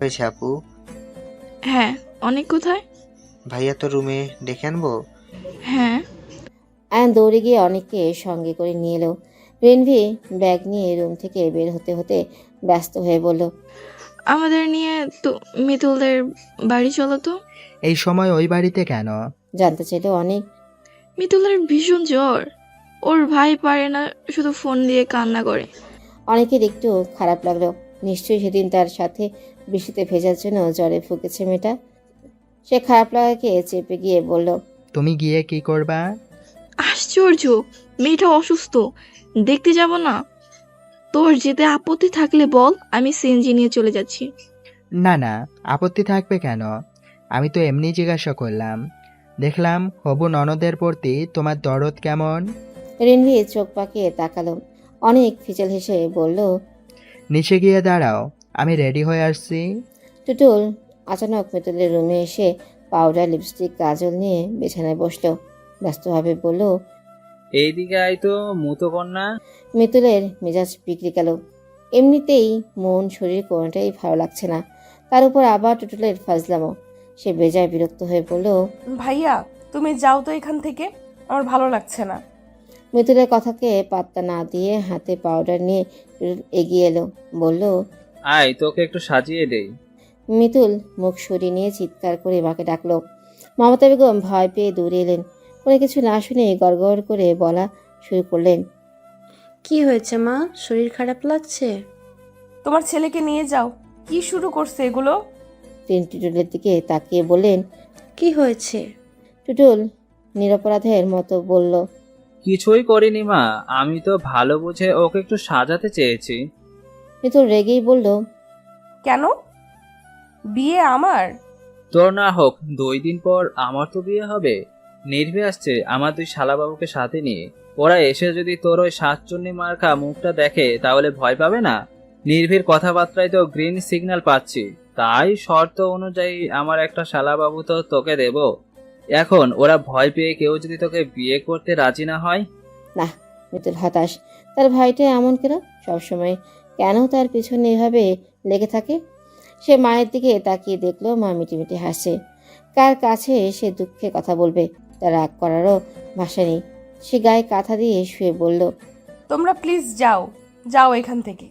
হয়েছে আপু? হ্যাঁ। অনেক কোথায়? ভাইয়া তো রুমে, ডেকে আনবো? হ্যাঁ। আয়ান দৌড়ে গিয়ে অনেককে সঙ্গে করে নিয়ে এলো। রেনভি ব্যাগ নিয়ে রুম থেকে বের হতে হতে ব্যস্ত হয়ে বলল, আমাদের নিয়ে তো মিতুলদের বাড়ি চলো তো। এই সময় ওই বাড়িতে কেন? জানতে চাইলো অনেক। মিতুলের ভীষণ জ্বর। ওর ভাই পারে না, শুধু ফোন দিয়ে কান্না করে। অনেকের একটু খারাপ লাগলো। নিশ্চয়ই সেদিন তার সাথে বৃষ্টিতে ভেজার জন্য জ্বরে ফুকেছে মেয়েটা। সে খারাপ লাগাকে চেপে গিয়ে বলল, তুমি গিয়ে কি করবা? আশ্চর্য, মেয়েটা অসুস্থ, দেখতে যাব না? তোর যেতে আপত্তি থাকলে বল, আমি সিএনজি নিয়ে চলে যাচ্ছি। না না, আপত্তি থাকবে কেন? আমি তো এমনি জিজ্ঞাসা করলাম। দেখলাম হবু ননদের প্রতি তোমার দরদ কেমন। রেনভি চোখ পাকিয়ে তাকালো। অনেক ফিচেল হেসে বলল, নিচে গিয়ে দাঁড়াও, আমি রেডি হয়ে আসছি। টুটুল আচানক মিতুলের রুমে এসে পাউডার, লিপস্টিক, কাজল নিয়ে বিছানায় বসলো। ব্যস্তভাবে বলল, এইদিকে আয় তো মুতো কন্যা। মিতুলের মেজাজ বিগড়ে গেল। এমনিতেই মন শরীর কোনোটাই ভালো লাগছে না, তার উপর আবার টুটুলের ফাজলামো। সে বেজায় বিরক্ত হয়ে বলল, ভাইয়া তুমি যাও তো এখান থেকে, আমার ভালো লাগছে না। মিতুলের কথাকে পাত্তা না দিয়ে হাতে পাউডার নিয়ে টুটুল এগিয়ে এলো। বলল, আয় তোকে একটু সাজিয়ে দেই। মিতুল মুখ সরিয়ে নিয়ে চিৎকার করে মাকে ডাকলো। মমতা বেগম ভয় পেয়ে দৌড়ে এলেন। কোনো কিছু না শুনে গড়গড় করে বলা শুরু করলেন, কি হয়েছে মা, শরীর খারাপ লাগছে? তোমার ছেলেকে নিয়ে যাও। কি শুরু করছে এগুলো? তিনি টুটুলের দিকে তাকিয়ে বললেন। কি হয়েছে? টুটুল নিরপরাধের মতো বলল, কিছুই করিনি মা, আমি তো ভালো বুঝে ওকে একটু সাজাতে চেয়েছি। মিতুল রেগেই বলল, কেন? বিয়ে আমার? তোর না হোক, 2 দিন পর আমার তো বিয়ে হবে। নির্ভে আসছে আমার 2 শালাবাবুকে সাথে নিয়ে। ওরা এসে যদি তোর ওই সাতচন্নি মার্কা মুখটা দেখে তাহলে ভয় পাবে না? নির্ভীর কথাবার্তায় তো গ্রিন সিগন্যাল পাচ্ছি, তাই শর্ত অনুযায়ী আমার একটা শালাবাবু তো তোকে দেব। এখন ওরা ভয় পেয়ে কেউ যদি তোকে বিয়ে করতে রাজি না হয়? না। মিতুল হতাশ। তার ভাইটা এমন কেন সবসময়, কেন তার পিছনে এভাবে লেগে থাকে? সে মায়ের দিকে তাকিয়ে দেখলো মা মিটিমিটি হাসছে। কার কাছে সে দুঃখে কথা বলবে? তার রাগ করারও ভাষা নেই। সে গায়ে কাঁথা দিয়ে শুয়ে বলল, তোমরা প্লিজ যাও, যাও এখান থেকে।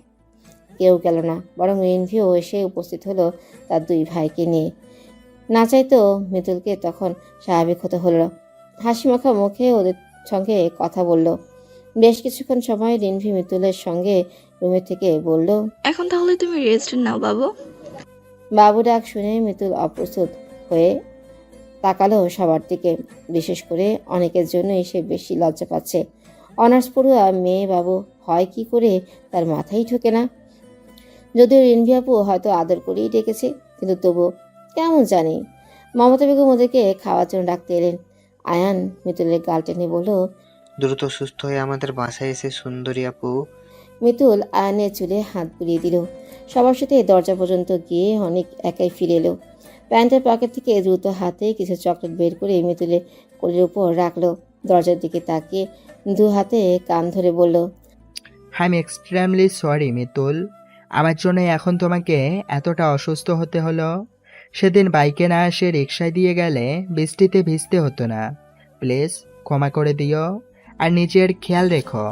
কেউ গেল না, বরং রিনভিও এসে উপস্থিত হলো তার 2 ভাইকে নিয়ে। না চাইতো মিতুলকে তখন স্বাভাবিক হতে হলো। হাসি মাখা মুখে ওদের সঙ্গে কথা বলল। বেশ কিছুক্ষণ সময় রিনভি মিতুলের সঙ্গে রুমে থেকে বলল, এখন তাহলে তুমি রেস্ট নাও বাবু। বাবু ডাক শুনে মিতুল অপ্রস্তুত হয়ে তাকালো সবার দিকে। বিশেষ করে অনেকের জন্যই সে বেশি লজ্জা পাচ্ছে। অনার্স পড়ুয়া মেয়ে বাবু হয় কি করে তার মাথায় ঢোকে না। যদিও রিনভি আপু হয়তো আদর করেই ডেকেছে, কিন্তু তবু কেমন জানি। মমতা বেগম ওদেরকে খাওয়ার জন্য ডাকতে এলেন। আয়ান মিতুলের গাল টেনে বলল, দ্রুত সুস্থ হয়ে আমাদের বাসায় এসে সুন্দরী আপু। মিতুল আয়ানের চুলে হাত বুলিয়ে দিল। সবার সাথে দরজা পর্যন্ত গিয়ে অনেক একাই ফিরে এলো। প্যান্টের পকেট থেকে দ্রুত হাতে কিছু চকলেট বের করে মিতুলের কোলের উপর রাখলো। দরজার দিকে তাকিয়ে 2 হাতে কান ধরে বলল, I am extremely sorry Mitul, আমার জন্য এখন তোমাকে এতটা অসুস্থ হতে হলো। সেদিন বাইকে না এসে রিকশায় দিয়ে গেলে বৃষ্টিতে ভিজতে হতো না। প্লিজ ক্ষমা করে দিও, আর নিজের খেয়াল রেখো।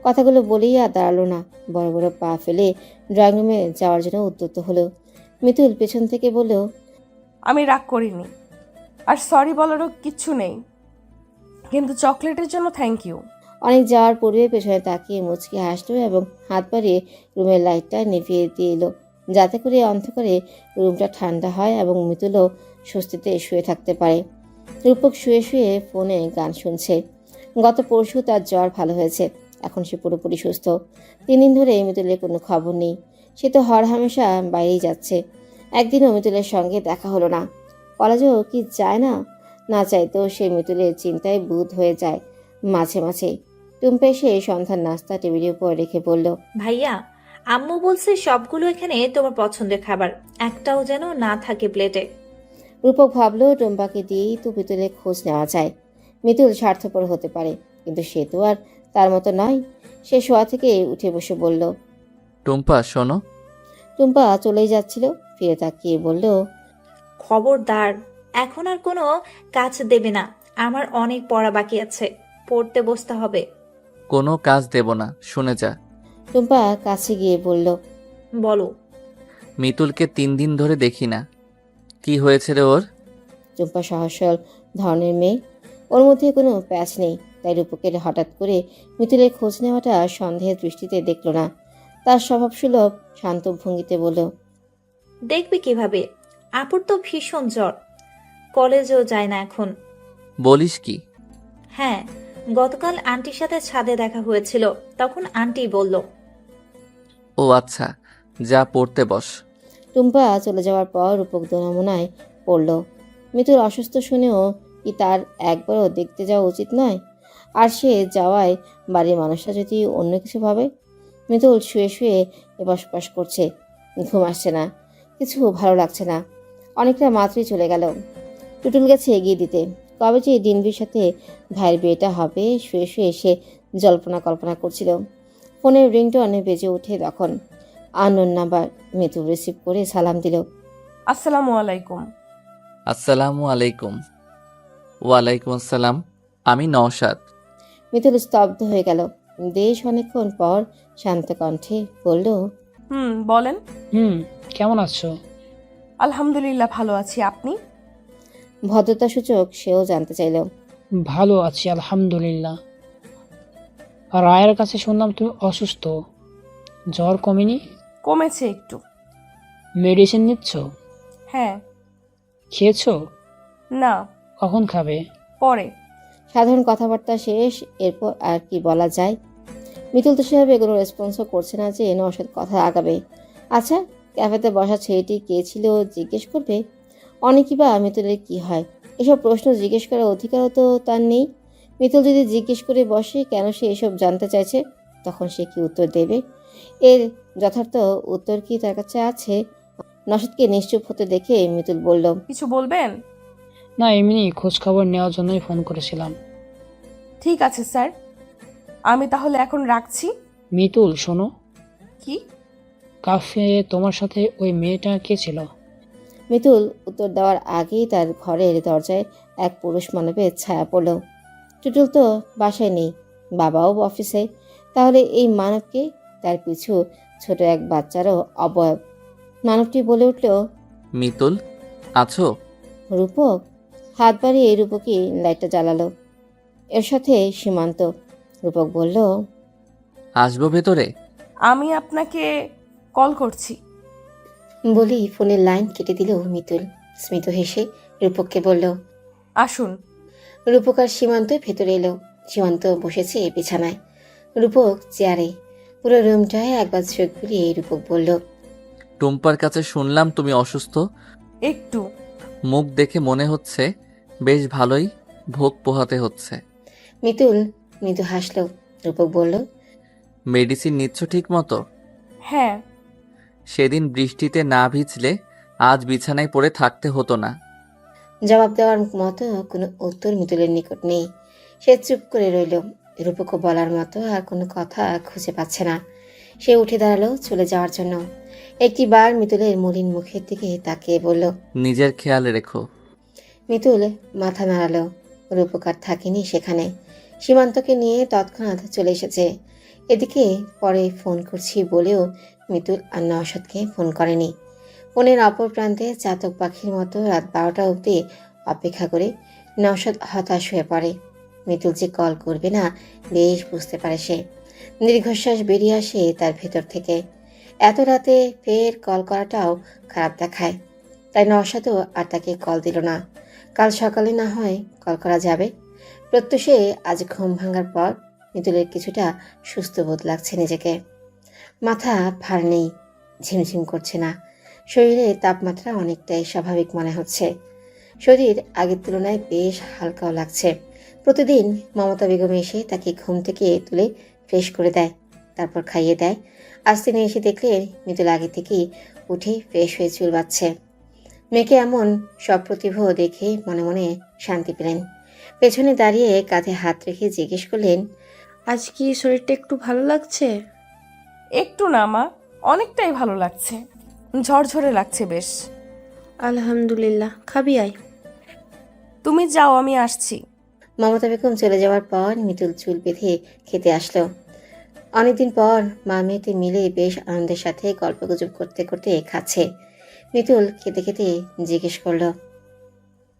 কথাগুলো বলেই আর দাঁড়ালো না। বড় বড় পা ফেলে ড্রয়িং রুমে যাওয়ার জন্য উদ্যত হলো। মিতুল পেছন থেকে বলল, আমি রাগ করিনি, আর সরি বলারও কিচ্ছু নেই, কিন্তু চকলেটের জন্য থ্যাংক ইউ। অনেক যাওয়ার পূর্বে পেছনে তাকিয়ে মুচকি হাসলো এবং হাত বাড়িয়ে রুমের লাইটটা নিভিয়ে দিয়ে এলো, যাতে করে অন্ধকারে রুমটা ঠান্ডা হয় এবং মিতুলও স্বস্তিতে শুয়ে থাকতে পারে। রূপক শুয়ে শুয়ে ফোনে গান শুনছে। গত পরশু তার জ্বর ভালো হয়েছে, এখন সে পুরোপুরি সুস্থ। 3 দিন ধরে মিতুলের কোনো খবর নেই। সে তো হরহামেশা বাইরেই যাচ্ছে। একদিনও মিতুলের সঙ্গে দেখা হলো না। কলেজেও কি যায় না? না চাইতেও সে মিতুলের চিন্তায় বুঁদ হয়ে যায় মাঝে মাঝে। টুম্পা এসে সন্ধ্যার নাস্তা টেবিলের উপর রেখে বলল, ভাইয়া, আম্মু বলছে সবগুলো এখানে তোমার পছন্দের খাবার, একটাও যেন না থাকে প্লেটে। রূপক ভাবলো টুম্পাকে দিয়েই তো মিতুলের খোঁজ নেওয়া যায়। মিতুল স্বার্থপর হতে পারে, কিন্তু সে তো আর তার মতো নয়। সে শোয়া থেকে উঠে বসে বলল, টুম্পা শোনো। টুম্পা চলেই যাচ্ছিল, ফিরে তাকিয়ে বলল, খবরদার, এখন আর কোনো কাজ দেবে না। আমার অনেক পড়া বাকি আছে, পড়তে বসতে হবে। কোনো কাজ দেব না, শুনে যা। টুম্পা কাছে গিয়ে বলল, বলো। মিতুলকে 3 দিন ধরে দেখি না। কি হয়েছে রে ওর? টুম্পা সহজ সরল ধরনের মেয়ে, ওর মধ্যে কোনো প্যাচ নেই। তাই রূপকের হঠাৎ করে মিতুলের খোঁজ নেওয়াটা সন্দেহের দৃষ্টিতে দেখল না। তার স্বভাবসুলভ শান্ত ভঙ্গিতে বলল, দেখবে কিভাবে? আপুর তো ভীষণ জ্বর, কলেজেও যায় না এখন। বলিস কি? হ্যাঁ, গতকাল আন্টির সাথে ছাদে দেখা হয়েছিল, তখন আন্টি বলল। ও আচ্ছা, যা পড়তে বস। টুম্পা চলে যাওয়ার পর রূপক দোনামোনায় পড়ল। মিতুর অসুস্থ শুনেও কি তার একবারও দেখতে যাওয়া উচিত নয়? আর সে যাওয়ায় বাড়ির মানুষরা যদি অন্য কিছু ভাবে? মিতুল শুয়ে শুয়ে এপাশ ওপাশ করছে, ঘুম আসছে না, কিছু ভালো লাগছে না। অনেকটা মাত্রই চলে গেল। টুটুল গেছে এগিয়ে দিতে। কবে যে ডিনবির সাথে ভাইয়ের বিয়েটা হবে, শুয়ে শুয়ে সে জল্পনা কল্পনা করছিল। ফোনের রিংটোনে বেজে ওঠে তখন। Unknown number. মিতুল রিসিভ করে সালাম দিল। আসসালামু আলাইকুম। আসসালামু আলাইকুম। ওয়ালাইকুম আসসালাম। আমি নওশাদ। মিতুল স্তব্ধ হয়ে গেল। বেশ অনেকক্ষণ পর শান্ত কণ্ঠে বলল, বলেন। কেমন আছো? আলহামদুলিল্লাহ, ভালো আছি। আপনি? ভদ্রতাসূচক সেও জানতে চাইল। ভালো আছি আলহামদুলিল্লাহ। রায়ের কাছে শুনলাম তুমি অসুস্থ, জ্বর কমেনি? কমেছে একটু। মেডিসিন নিচ্ছ? হ্যাঁ। খেয়েছো? না। কখন খাবে? পরে। সাধারণ কথাবার্তা শেষ, এরপর আর কি বলা যায়? মিতুল তো সেভাবে কোনো রেসপন্সও করছে না যে নওশাদ কথা আগাবে। আচ্ছা, ক্যাফেতে বসা ছেলেটি কে ছিল জিজ্ঞেস করবে? অনেকই বা মিতুলের কি হয়, এসব প্রশ্ন জিজ্ঞেস করার অধিকারও তো তার নেই। মিতুল যদি জিজ্ঞেস করে বসে কেন সে এসব জানতে চাইছে, তখন সে কি উত্তর দেবে? এর যথার্থ উত্তর কি তার কাছে আছে? নওশাদকে নিশ্চুপ হতে দেখে মিতুল বলল, কিছু বলবেন? না, এমনি খোঁজ খবর নেওয়ার জন্যই ফোন করেছিলাম। ঠিক আছে স্যার, আমি তাহলে এখন রাখছি। মিতুল শোনো। কি? কাফে তোমার সাথে ওই মেয়েটা কে ছিল? মিতুল উত্তর দেওয়ার আগেই তার ঘরের দরজায় এক পুরুষ মানবের ছায়া পড়ল। টুটুল তো বাসায় নেই, বাবাও অফিসে। তাহলে এই মানবকে? তার পিছু ছোট এক বাচ্চারও অবয়ব। মানবটি বলে উঠল, মিতুল আছো? রূপক। হাত বাড়িয়ে রূপকই লাইটটা জ্বালালো। এর সাথে সীমান্ত। রূপক বলল, আসবো ভেতরে? আমি আপনাকে কল করছি। বলি ফোনের লাইন কেটে দিল মিতুল। স্মিত হেসে রূপককে বলল, আসুন। রূপক আর সীমান্ত ভেতরে এলো। সীমান্ত বসেছে বিছানায়, রূপক চেয়ারে। পুরো রুমটায় একবার চোখ বুলিয়ে রূপক বলল, টুম্পার কাছে শুনলাম তুমি অসুস্থ। একটু। মুখ দেখে মনে হচ্ছে বেশ ভালোই ভোগ পোহাতে হচ্ছে। মিতুল মৃদু হাসল। রূপক বলল, মেডিসিন নিচ্ছ ঠিক মতো? হ্যাঁ। সেদিন বৃষ্টিতে না ভিজলে আজ বিছানায় পড়ে থাকতে হতো না। জবাব দেওয়ার মতো কোনো উত্তর মিতুলের নিকট নেই। সে চুপ করে রইল। রূপকও বলার মতো আর কোনো কথা খুঁজে পাচ্ছে না। সে উঠে দাঁড়ালো চলে যাওয়ার জন্য। একটিবার মিতুলের মলিন মুখের দিকে তাকিয়ে বলল, নিজের খেয়াল রেখো। মিতুল মাথা নাড়ালো। রূপক আর থাকেনি সেখানে। সীমান্তকে নিয়ে তৎক্ষণাৎ চলে এসেছে। এদিকে পরে ফোন করছি বলেও মিতুল আর নওশাদকে ফোন করেনি। ফোনের অপর প্রান্তে চাতক পাখির মতো রাত 12টা অবধি অপেক্ষা করে নওশাদ হতাশ হয়ে পড়ে। মিতুল যে কল করবে না বেশ বুঝতে পারে সে। দীর্ঘশ্বাস বেরিয়ে আসে তার ভেতর থেকে। এত রাতে ফের কল করাটাও খারাপ দেখায়। তাই নওশাদও আর তাকে কল দিল না। কাল সকালে না হয় কল করা যাবে। প্রত্যুষে আজ ঘুম ভাঙার পর মিতুলের কিছুটা সুস্থ বোধ লাগছে নিজেকে। মাথা ভার নেই, ঝিমঝিম করছে না। শরীরে তাপমাত্রা অনেকটাই স্বাভাবিক মনে হচ্ছে। শরীর আগের তুলনায় বেশ হালকাও লাগছে। প্রতিদিন মমতা বেগম এসে তাকে ঘুম থেকে তুলে ফ্রেশ করে দেয়, তারপর খাইয়ে দেয়। আজ তিনি এসে দেখলেন মিতুল আগে থেকেই উঠে ফ্রেশ হয়ে চুল বাঁধছে। মেয়েকে এমন সপ্রতিভ দেখে মনে মনে শান্তি পেলেন। পেছনে দাঁড়িয়ে কাঁধে হাত রেখে জিজ্ঞেস করলেন, আজ কি শরীরটা একটু ভালো লাগছে? একটু না মা, অনেকটাই ভালো লাগছে, ঝরঝরে লাগছে বেশ। আলহামদুলিল্লাহ, খাবি আয়। তুমি যাও, আমি আসছি। মমতা বেগম চলে যাওয়ার পর মিতুল চুল বেঁধে খেতে আসলো। অনেকদিন পর মা মেয়েতে মিলে বেশ আনন্দের সাথে গল্পগুজব করতে করতে খাচ্ছে। মিতুল খেতে খেতে জিজ্ঞেস করলো,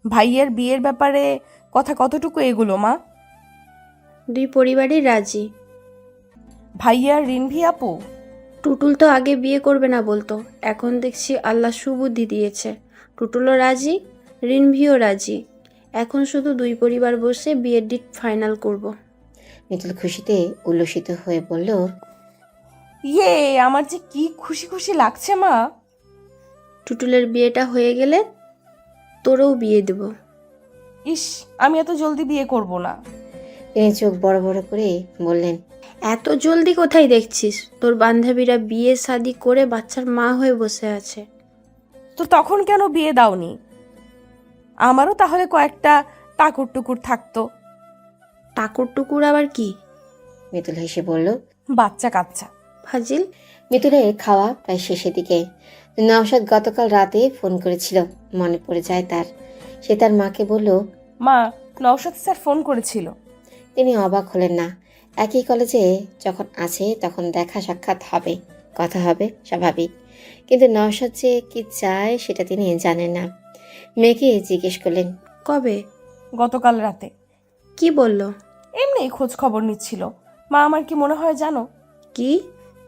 ভাইয়ের বিয়ের ব্যাপারে কথা কতটুকু এগুলো মা? দুই পরিবারই রাজি। ভাইয়ার রিনভি আপু? টুটুল তো আগে বিয়ে করবে না বলতো, এখন দেখছি আল্লাহ সুবুদ্ধি দিয়েছে। টুটুলও রাজি, রিনভিও রাজি। এখন শুধু দুই পরিবার বসে বিয়ের ডেট ফাইনাল করব। মিতুল খুশিতে উল্লসিত হয়ে বলল, ইয়ে, আমার যে কি খুশি খুশি লাগছে মা। টুটুলের বিয়েটা হয়ে গেলে তোরও বিয়ে দেব। ইস, আমি এত জলদি বিয়ে করব না। তিনি চোখ বড় বড় করে বললেন, এত জলদি কোথায় দেখছিস? তোর বান্ধবীরা বিয়ে শাদি করে বাচ্চার মা হয়ে বসে আছে। তো তখন কেন বিয়ে দাওনি? আমারও তাহলে কয়েকটা টাকুর টুকুর থাকতো। টাকুর টুকুর আবার কি? মিতুল হেসে বলল, বাচ্চা কাচ্চা। ফাজিল। মিতুলের খাওয়া প্রায় শেষের দিকে। নওশাদ গতকাল রাতে ফোন করেছিল, মনে পড়ে যায় তার। সে তার মাকে বলল, মা, নওশাদ স্যার ফোন করেছিল। তিনি অবাক হলেন না। একই কলেজে যখন আছে তখন দেখা সাক্ষাৎ হবে, কথা হবে, স্বাভাবিক। কিন্তু নওশাদ যে কি চায় সেটা তিনি জানেন না। মেয়েকে জিজ্ঞেস করলেন, কবে? গতকাল রাতে। কি বলল? এমনি খোঁজ খবর নিচ্ছিল। মা, আমার কি মনে হয় জানো? কি?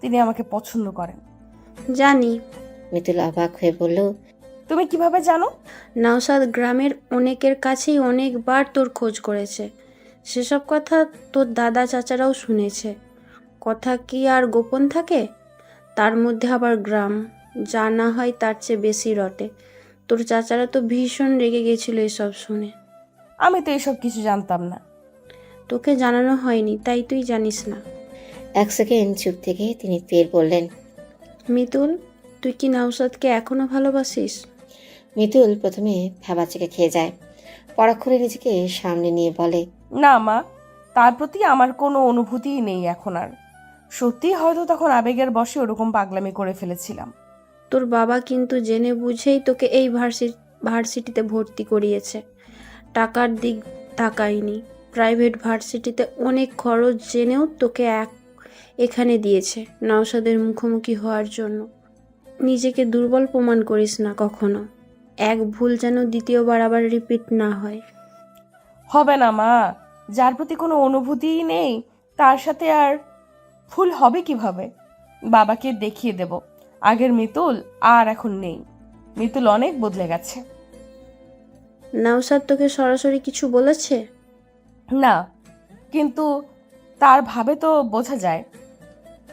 তিনি আমাকে পছন্দ করেন। জানি। মিতুল অবাক হয়ে বলল, তুমি কিভাবে জানো? নওশাদ গ্রামের অনেকের কাছেই অনেকবার তোর খোঁজ করেছে। সেসব কথা তোর দাদা চাচারাও শুনেছে। কথা কি আর গোপন থাকে? তার মধ্যে আবার গ্রাম, যা না হয় তার চেয়ে বেশি রটে। তোর চাচারা তো ভীষণ রেগে গেছিল এসব শুনে। আমি তো এসব কিছু জানতাম না। তোকে জানানো হয়নি, তাই তুই জানিস না। এক সেকেন্ড চুপ থেকে তিনি ফের বললেন, মিতুল, তুই কি নওশাদকে এখনো ভালোবাসিস? মিতুল প্রথমে ভ্যাবাচেকে খেয়ে যায়, পরক্ষণে নিজেকে সামনে নিয়ে বলে, না মা, তার প্রতি আমার কোনো অনুভূতিই নেই এখন আর। সত্যি হয়তো তখন আবেগের বশে ওরকম পাগলামি করে ফেলেছিলাম। তোর বাবা কিন্তু জেনে বুঝেই তোকে এই ভার্সিটিতে ভর্তি করিয়েছে। টাকার দিক তাকায়নি। প্রাইভেট ভার্সিটিতে অনেক খরচ জেনেও তোকে এখানে দিয়েছে নওশাদের মুখোমুখি হওয়ার জন্য। নিজেকে দুর্বল প্রমাণ করিস না কখনো। এক ভুল যেন দ্বিতীয়বার আবার রিপিট না হয়। হবে না মা, যার প্রতি কোনো অনুভূতিই নেই তার সাথে আর ভুল হবে কিভাবে? বাবাকে দেখিয়ে দেব আগের মিতুল আর এখন নেই। মিতুল অনেক বদলে গেছে। নওশাদ তোকে সরাসরি কিছু বলেছে? না, কিন্তু তার ভাবে তো বোঝা যায়।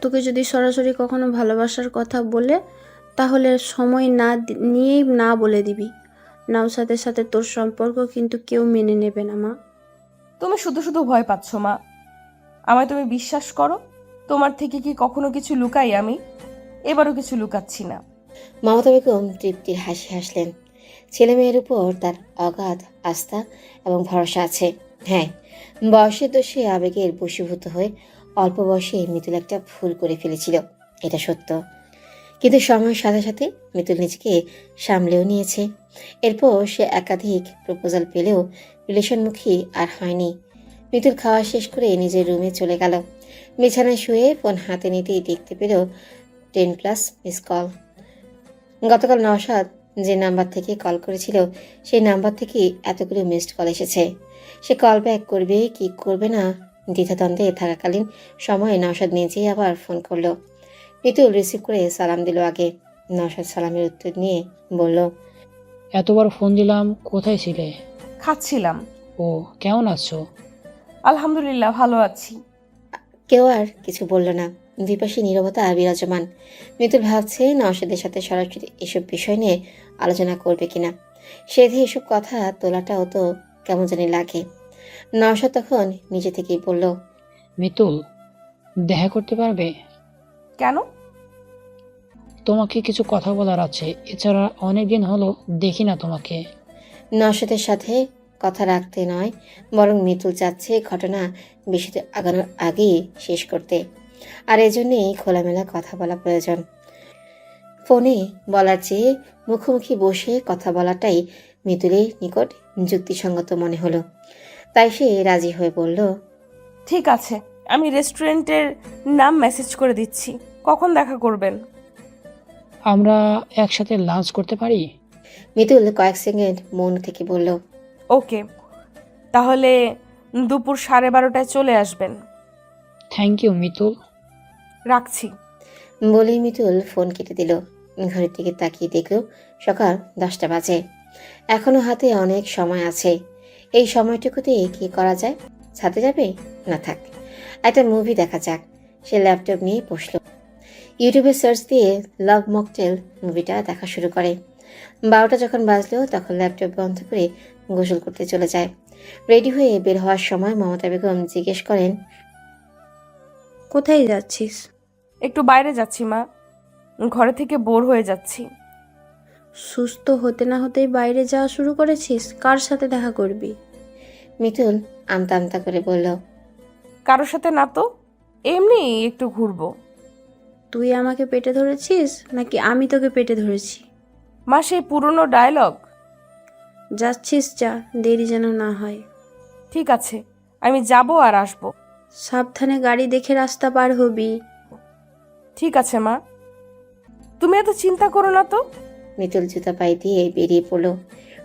তোকে যদি সরাসরি কখনো ভালোবাসার কথা বলে, তাহলে সময় না নিয়েই না বলে দিবি। নওশাদের সাথে তোর সম্পর্ক কিন্তু কেউ মেনে নেবে না মা। তুমি শুধু শুধু ভয় পাচ্ছ মা। আমায় তুমি বিশ্বাস করো। তোমার থেকে কি কখনো কিছু লুকাই আমি? এবারও কিছু লুকাচ্ছি না। মমতা বেগম তৃপ্তির হাসি হাসলেন। ছেলে মেয়ের উপর তার অগাধ আস্থা এবং ভরসা আছে। হ্যাঁ, বয়সের দোষে আবেগের বশীভূত হয়ে অল্প বয়সে মিতুল একটা ভুল করে ফেলেছিল, এটা সত্য। কিন্তু সময়ের সাথে সাথে মিতুল নিজেকে সামলেও নিয়েছে। এরপর সে একাধিক প্রপোজাল পেলেও রিলেশনমুখী আর হয়নি। মিতুল খাওয়া শেষ করে নিজের রুমে চলে গেল। বিছানায় শুয়ে ফোন হাতে নিতেই দেখতে পেল 10+ মিস কল। গতকাল নওশাদ যে নাম্বার থেকে কল করেছিল সেই নাম্বার থেকে এতগুলো মিসড কল এসেছে। সে কল ব্যাক করবে কি করবে না দ্বিধাদ্বন্দ্বে থাকাকালীন সময়ে নওশাদ নিজেই আবার ফোন করলো। মিতুল রিসিভ করে সালাম দিল আগে। নওশাদ সালামের উত্তর নিয়ে বলল, এতবার ফোন দিলাম, কোথায় ছিলে? খাচ্ছিলাম। ও, কেমন আছো? আলহামদুলিল্লাহ, ভালো আছি। কেউ আর কিছু বলল না। দুইপাশে নীরবতা বিরাজমান। মিতুল ভাবছে নওশাদের সাথে সরাসরি এসব বিষয় নিয়ে আলোচনা করবে কিনা। সেধে এসব কথা তোলাটাও তো কেমন জানি লাগে। নওশাদ তখন নিজে থেকেই বলল, মিতুল, দেখা করতে পারবে? কেন? তোমাকে কিছু কথা বলার আছে। এছাড়া অনেকদিন হলো দেখি না তোমাকে। নওশাদের সাথে কথা রাখতে নয়, বরং মিতুল চাচ্ছে ঘটনা বেশিতে আগানোর আগেই শেষ করতে। আর এজন্যই খোলামেলা কথা বলা প্রয়োজন। ফোনে বলার চেয়ে মুখোমুখি বসে কথা বলাটাই মিতুলের নিকট যুক্তিসঙ্গত মনে হলো। তাই সে রাজি হয়ে বলল, ঠিক আছে, আমি রেস্টুরেন্টের নাম মেসেজ করে দিচ্ছি। কখন দেখা করবেন? আমরা একসাথে লাঞ্চ করতে পারি? মিতুল কয়েক সেকেন্ড মন থেকে বলল, ওকে, তাহলে দুপুর 12:30টায় চলে আসবেন। Thank you Mitul. রাখছি। বলেই মিতুল ফোন কেটে দিল। ঘড়ির দিকে তাকিয়ে দেখল সকাল 10টা বাজে। এখনো হাতে অনেক সময় আছে। এই সময়টুকুতে কি করা যায়? ছাদে যাবে? না থাক, একটা মুভি দেখা যাক। সে ল্যাপটপ নিয়ে বসল। ইউটিউবে সার্চ দিয়ে লাভ মকটেল মুভিটা দেখা শুরু করে। 12টা যখন বাজলো তখন ল্যাপটপ বন্ধ করে গোসল করতে চলে যায়। রেডি হয়ে বের হওয়ার সময় মমতা বেগম জিজ্ঞেস করেন, কোথায় যাচ্ছিস? একটু বাইরে যাচ্ছি মা, ঘরে থেকে বোর হয়ে যাচ্ছি। সুস্থ হতে না হতেই বাইরে যাওয়া শুরু করেছিস? কার সাথে দেখা করবি? মিতুল আমতা আমতা করে বলল, কারোর সাথে না তো, এমনি একটু ঘুরবো। তুই আমাকে পেটে ধরেছিস নাকি আমি তোকে পেটে ধরেছি? মা, সেই পুরনো ডায়লগ। যাচ্ছিস যা, দেরি যেন না হয়। ঠিক আছে, আমি যাব আর আসবো। সাবধানে গাড়ি দেখে রাস্তা পার হবি। ঠিক আছে মা, তুমি এত চিন্তা করো না তো। মিতুল জুতা পায়ে দিয়ে বেরিয়ে পড়ল।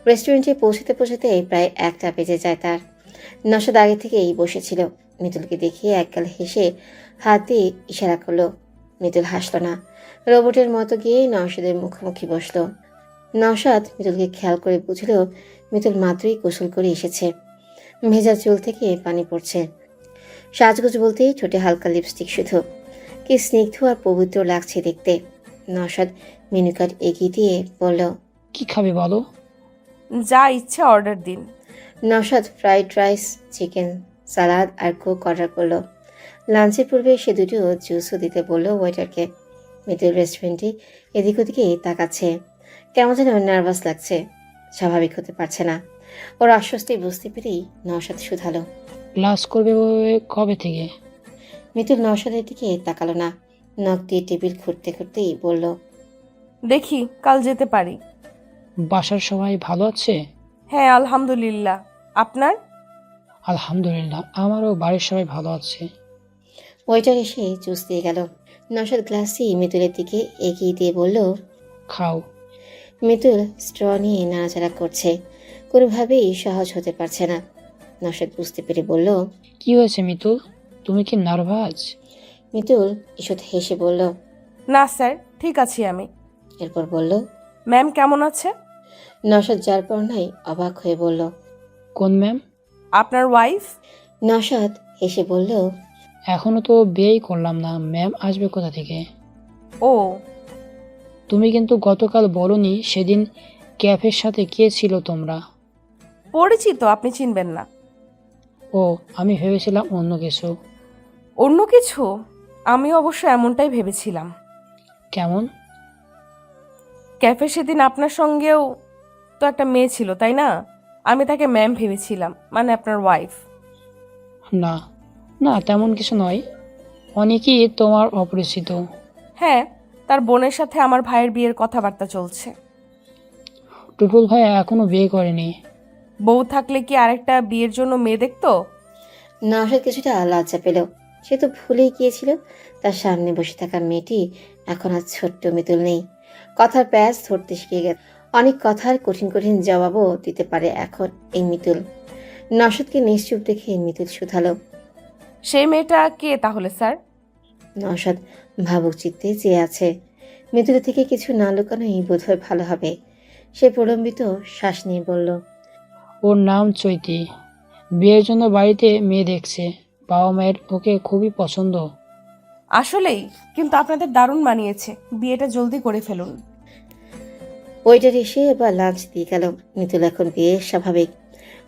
রেস্টুরেন্টে পৌঁছতে পৌঁছতে প্রায় 1টা বেজে যায় তার। নশাদ আগে থেকেই বসেছিল। মিতুলকে দেখিয়ে একগাল হেসে হাত দিয়ে ইশারা করলো। মিতুল হাসলো না, রোবটের মতো গিয়ে নওশাদের মুখোমুখি বসলো। নওশাদ মিতুলকে খেয়াল করে বুঝল মিতুল মাত্রই গোসল করে এসেছে। ভেজা চুল থেকে পানি পড়ছে। সাজগোজ বলতে ঠোঁটে হালকা লিপস্টিক শুধু। কি স্নিগ্ধ আর পবিত্র লাগছে দেখতে। নওশাদ মেনু কার্ড এগিয়ে দিয়ে বলল, কি খাবে বলো? যা ইচ্ছা অর্ডার দিন। নওশাদ ফ্রাইড রাইস, চিকেন, সালাদ আর কোক অর্ডার করলো। লাঞ্চের পূর্বে সে দুটো জুসও দিতে বলল ওয়েটারকে। মিতুল রেস্টুরেন্টে এদিক ওদিকে তাকাচ্ছে। কেমন যেন নার্ভাস লাগছে, স্বাভাবিক হতে পারছে না। ওর আশ্বস্তি বুঝতে পেরেই নওশাদ শুধালো, ক্লাস করবে কবে থেকে? মিতুল নওশাদের দিকে তাকালো না। নখ দিয়ে টেবিল খুঁড়তে খুঁড়তেই বলল, দেখি কাল যেতে পারি। বাসার সবাই ভালো আছে? হ্যাঁ আলহামদুলিল্লাহ, আপনার? আলহামদুলিল্লাহ, আমারও বাড়ির সবাই ভালো আছে। ওয়েটার এসে জুস দিয়ে গেল। নওশাদ গ্লাসটি মিতুলের দিকে এগিয়ে দিয়ে বলল, খাও। মিতুল স্ট্র নিয়ে নাড়াচাড়া করছে, কোনোভাবেই সহজ হতে পারছে না। নওশাদ বুঝতে পেরে বলল, কি হয়েছে মিতুল, তুমি কি নার্ভাস? মিতুল ঈষৎ হেসে বলল, না স্যার, ঠিক আছি আমি। এরপর বলল, ম্যাম কেমন আছে? নওশাদ যার পর নাই অবাক হয়ে বলল, কোন ম্যাম? আপনার ওয়াইফ? নওশাদ হেসে বলল, এখনো তো বিয়েই করলাম না, ম্যাম আসবে কোথা থেকে? ও, তুমি কিন্তু গতকাল বলনি সেদিন ক্যাফের সাথে কে ছিল তোমরা? পরিচিত, আপনি চিনবেন না। ও, আমি ভেবেছিলাম অন্য কিছু। অন্য কিছু? আমি অবশ্য এমনটাই ভেবেছিলাম। কেমন? ক্যাফে সেদিন আপনার সঙ্গেও তো একটা মেয়ে ছিল, তাই না? আমি তাকে ম্যাম ভেবেছিলাম, মানে আপনার ওয়াইফ। না না, তেমন কিছু নয়, অনেকেই তোমার অপরিচিত। হ্যাঁ, তার বোনের সাথে আমার ভাইয়ের বিয়ের কথাবার্তা চলছে। টুটুল ভাই এখনো বিয়ে করেনি। বউ থাকলে কি আরেকটা বিয়ের জন্য মেয়ে দেখতো? নওশাদ কিছুটা লজ্জা পেল। সে তো ভুলেই গিয়েছিল তার সামনে বসে থাকা মেয়েটি এখন আর ছোট্ট মিতুল নেই। কথার প্যাঁচ ধরতে শিখে গেছে। অনেক কথার কঠিন কঠিন জবাবও দিতে পারে এখন এই মিতুল। নওশাদকে নিশ্চুপ দেখে মিতুল শুধালো, সেই মেয়েটা কে তাহলে স্যার? নওশাদ ভাবুক চিত্তে চেয়ে আছে। মিতুলের থেকে কিছু না লুকানোই বোধহয় ভালো হবে। সে প্রলম্বিত শ্বাস নিয়ে বলল, ওর নাম চৈতি, বিয়ের জন্য বাড়িতে মেয়ে দেখছে, বাবা মায়ের ওকে খুবই পছন্দ। আসলেই? কিন্তু আপনাদের দারুণ মানিয়েছে, বিয়েটা জলদি করে ফেলুন। ওয়েটার এসে এবার লাঞ্চ দিয়ে গেল। মিতুল এখন বেশ স্বাভাবিক,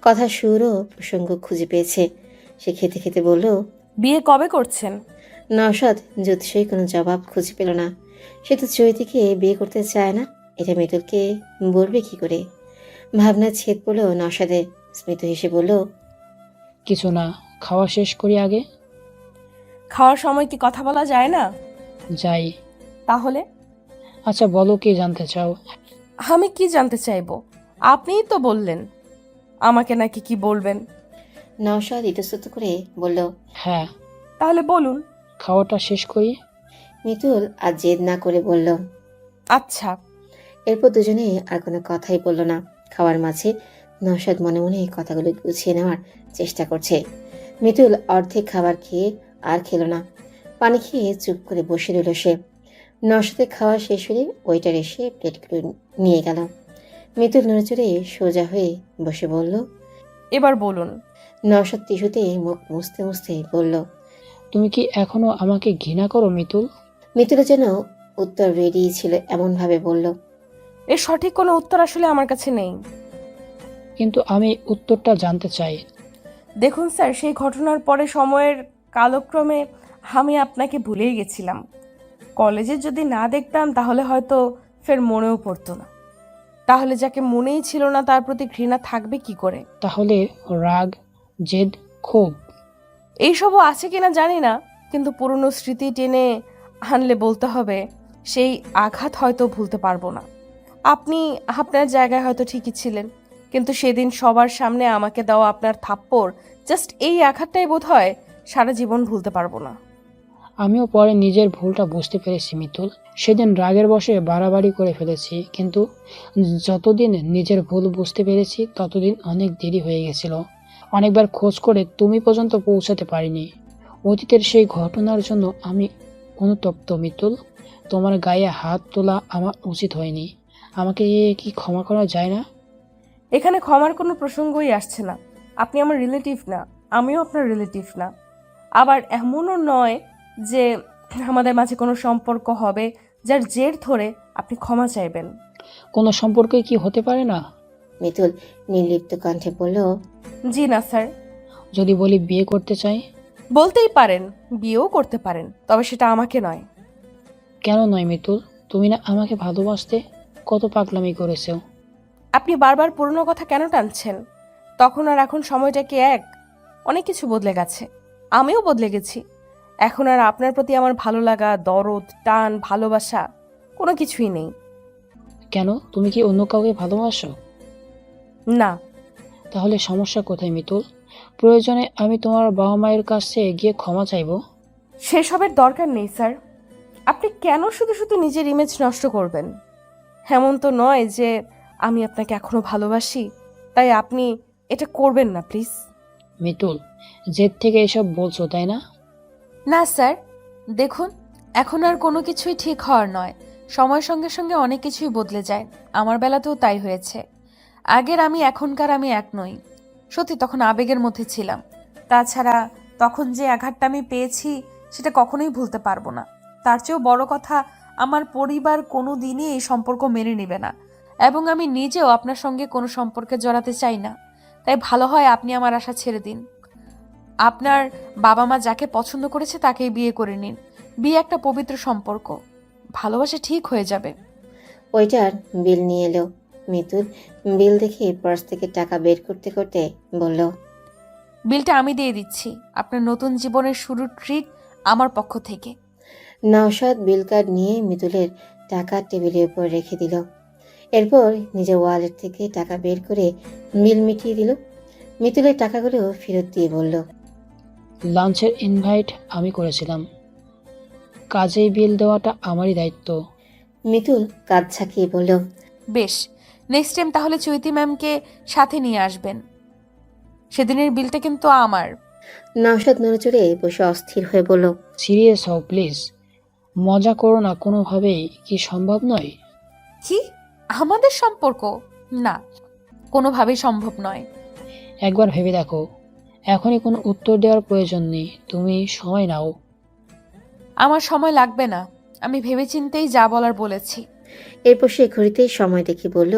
কথা সুর ও প্রসঙ্গ খুঁজে পেয়েছে। সে খেতে খেতে বলল, বিয়ে কবে করছেন? নওশাদ জ্যোতিষই কোনো জবাব খুঁজে পেল না। সে তো চৈতিকে বিয়ে করতে চায় না, এটা মিতুলকে বলবে কি করে? ভাবনা ছেদ পড়ল নওশাদের। স্মিত হেসে বলল, কিছু না, খাওয়া শেষ করি আগে। খাওয়ার সময় কি কথা বলা যায় না? যাই। তাহলে? আচ্ছা বলো, কি জানতে চাও? আমি কি জানতে চাইবো? আপনিই তো বললেন আমাকে নাকি কি বলবেন। নওশাদ ইতস্তত করে বলল। হ্যাঁ, তাহলে বলুন। খাওয়াটা শেষ করি। মিতুল আর জেদ না করে বলল। আচ্ছা। এরপর দুজনে আর কোনো কথাই বলল না। খাওয়ার মাঝে নওশাদ মনে মনে এই কথাগুলো গুছিয়ে নেওয়ার চেষ্টা করছে। মিতুল অর্ধেক খাবার খেয়ে আর খেলো না। পানি খেয়ে চুপ করে বসে রইল সে। নওশাদের খাওয়া শেষ হলে ওয়েটার এসে প্লেটগুলো নিয়ে গেল। মিতুল নড়েচড়ে সোজা হয়ে বসে বলল। এবার বলুন। নওশাদ টিস্যুতে মুখ মুছতে মুছতে বলল। তুমি কি এখনো আমাকে ঘৃণা করো মিতুল? মিতুলের যেন উত্তর রেডি ছিল এমনভাবে বলল। এর সঠিক কোনো উত্তর আসলে আমার কাছে নেই। কিন্তু আমি উত্তরটা জানতে চাই। দেখুন স্যার, সেই ঘটনার পরে সময়ের কালক্রমে আমি আপনাকে ভুলেই গেছিলাম। কলেজে যদি না দেখতাম তাহলে হয়তো ফের মনেও পড়তো না। তাহলে যাকে মনেই ছিল না তার প্রতি ঘৃণা থাকবে কি করে? তাহলে রাগ, জেদ, ক্ষোভ এইসবও আছে কিনা জানি না, কিন্তু পুরনো স্মৃতি টেনে আনলে বলতে হবে সেই আঘাত হয়তো ভুলতে পারবো না। আপনি আপনার জায়গায় হয়তো ঠিকই ছিলেন, কিন্তু সেদিন সবার সামনে আমাকে দেওয়া আপনার থাপ্পড়, জাস্ট এই আঘাতটাই বোধহয় সারা জীবন ভুলতে পারবো না। আমিও পরে নিজের ভুলটা বুঝতে পেরেছি মিতুল। সেদিন রাগের বশে বাড়াবাড়ি করে ফেলেছি, কিন্তু যতদিন নিজের ভুল বুঝতে পেরেছি ততদিন অনেক দেরি হয়ে গেছিল। অনেকবার খোঁজ করে তুমি পর্যন্ত পৌঁছাতে পারিনি। অতীতের সেই ঘটনার জন্য আমি অনুতপ্ত মিতুল। তোমার গায়ে হাত তোলা আমার উচিত হয়নি। আমাকে কি ক্ষমা করা যায় না? এখানে ক্ষমার কোনো প্রসঙ্গই আসছে না। আপনি আমার রিলেটিভ না, আমিও আপনার রিলেটিভ না। আবার এমনও নয় যে আমাদের মাঝে কোনো সম্পর্ক হবে যার জের ধরে আপনি ক্ষমা চাইবেন। কোনো সম্পর্কে কি হতে পারে না? মিতুল নির্লিপ্ত কণ্ঠে বলল। জি না স্যার। যদি বলি বিয়ে করতে চাই? বলতেই পারেন, বিয়েও করতে পারেন, তবে সেটা আমাকে নয়। কেন নয় মিতুল? তুমি না আমাকে ভালোবাসতে? কত পাগলামি করেছো। আপনি বারবার পুরনো কথা কেন টানছেন? তখন আর এখন সময়টা কি এক? অনেক কিছু বদলে গেছে, আমিও বদলে গেছি। এখন আর আপনার প্রতি আমার ভালো লাগা, দরদ, টান, ভালোবাসা কোনো কিছুই নেই। কেন, তুমি কি অন্য কাউকে ভালোবাসো? না। তাহলে সমস্যা কোথায় মিতুল? প্রয়োজনে আমি তোমার বাবা মায়ের কাছে গিয়ে ক্ষমা চাইবো। সেসবের দরকার নেই স্যার। আপনি কেন শুধু শুধু নিজের ইমেজ নষ্ট করবেন? এমন তো নয় যে আমি আপনাকে এখনো ভালোবাসি, তাই আপনি এটা করবেন না প্লিজ। মিতুল, জেদ থেকে এসব বলছো তাই না? না স্যার, দেখুন, এখন আর কোনো কিছুই ঠিক হওয়ার নয়। সময়ের সঙ্গে সঙ্গে অনেক কিছুই বদলে যায়। আমার বেলাতেও তাই হয়েছে। আগের আমি এখনকার আমি এক নই। সত্যি তখন আবেগের মধ্যে ছিলাম। তাছাড়া তখন যে আঘাতটা আমি পেয়েছি সেটা কখনোই ভুলতে পারবো না। তার চেয়েও বড় কথা, আমার পরিবার কোনো দিনই এই সম্পর্ক মেনে নেবে না, এবং আমি নিজেও আপনার সঙ্গে কোনো সম্পর্কে জড়াতে চাই না। তাই ভালো হয় আপনি আমার আশা ছেড়ে দিন। আপনার বাবা মা যাকে পছন্দ করেছে তাকেই বিয়ে করে নিন। বিয়ে একটা পবিত্র সম্পর্ক, ভালোবাসা ঠিক হয়ে যাবে। ওইটার বিল নিয়ে এলো। মিতুল বিল দেখে পার্স থেকে টাকা বের করতে করতে বলল। বিলটা আমি দিয়ে দিচ্ছি। আপনার নতুন জীবনের শুরুর ট্রিট আমার পক্ষ থেকে। নওশাদ বিল কার্ড নিয়ে মিতুলের টাকা টেবিলের উপর রেখে দিল। এরপর নিজের ওয়ালেট থেকে টাকা বের করে বিল মিটিয়ে দিল। মিতুলের টাকাগুলো ফেরত দিয়ে বলল। লাঞ্চের ইনভাইট আমি করেছিলাম, কাজেই বিল দেওয়াটা আমারই দায়িত্ব। মিতুল কাঁধ ঝাঁকিয়ে বলল। বেশ, নেক্সট টাইম তাহলে চৈতি ম্যামকে সাথে নিয়ে আসবেন। সেদিনের বিলটা কিন্তু আমার। নওশাদ নড়েচড়ে বসে অস্থির হয়ে বলল। সিরিয়াস হও প্লিজ, মজা করো না কোনোভাবেই। কি সম্ভব নয়? কি? আমাদের সম্পর্ক? না, কোনোভাবেই সম্ভব নয়। একবার ভেবে দেখো। এখনই কোনো উত্তর দেওয়ার প্রয়োজন নেই, তুমি সময় নাও। আমার সময় লাগবে না, আমি ভেবেচিন্তেই যা বলার বলেছি। এরপর সে ঘড়িতে সময় দেখে বলল।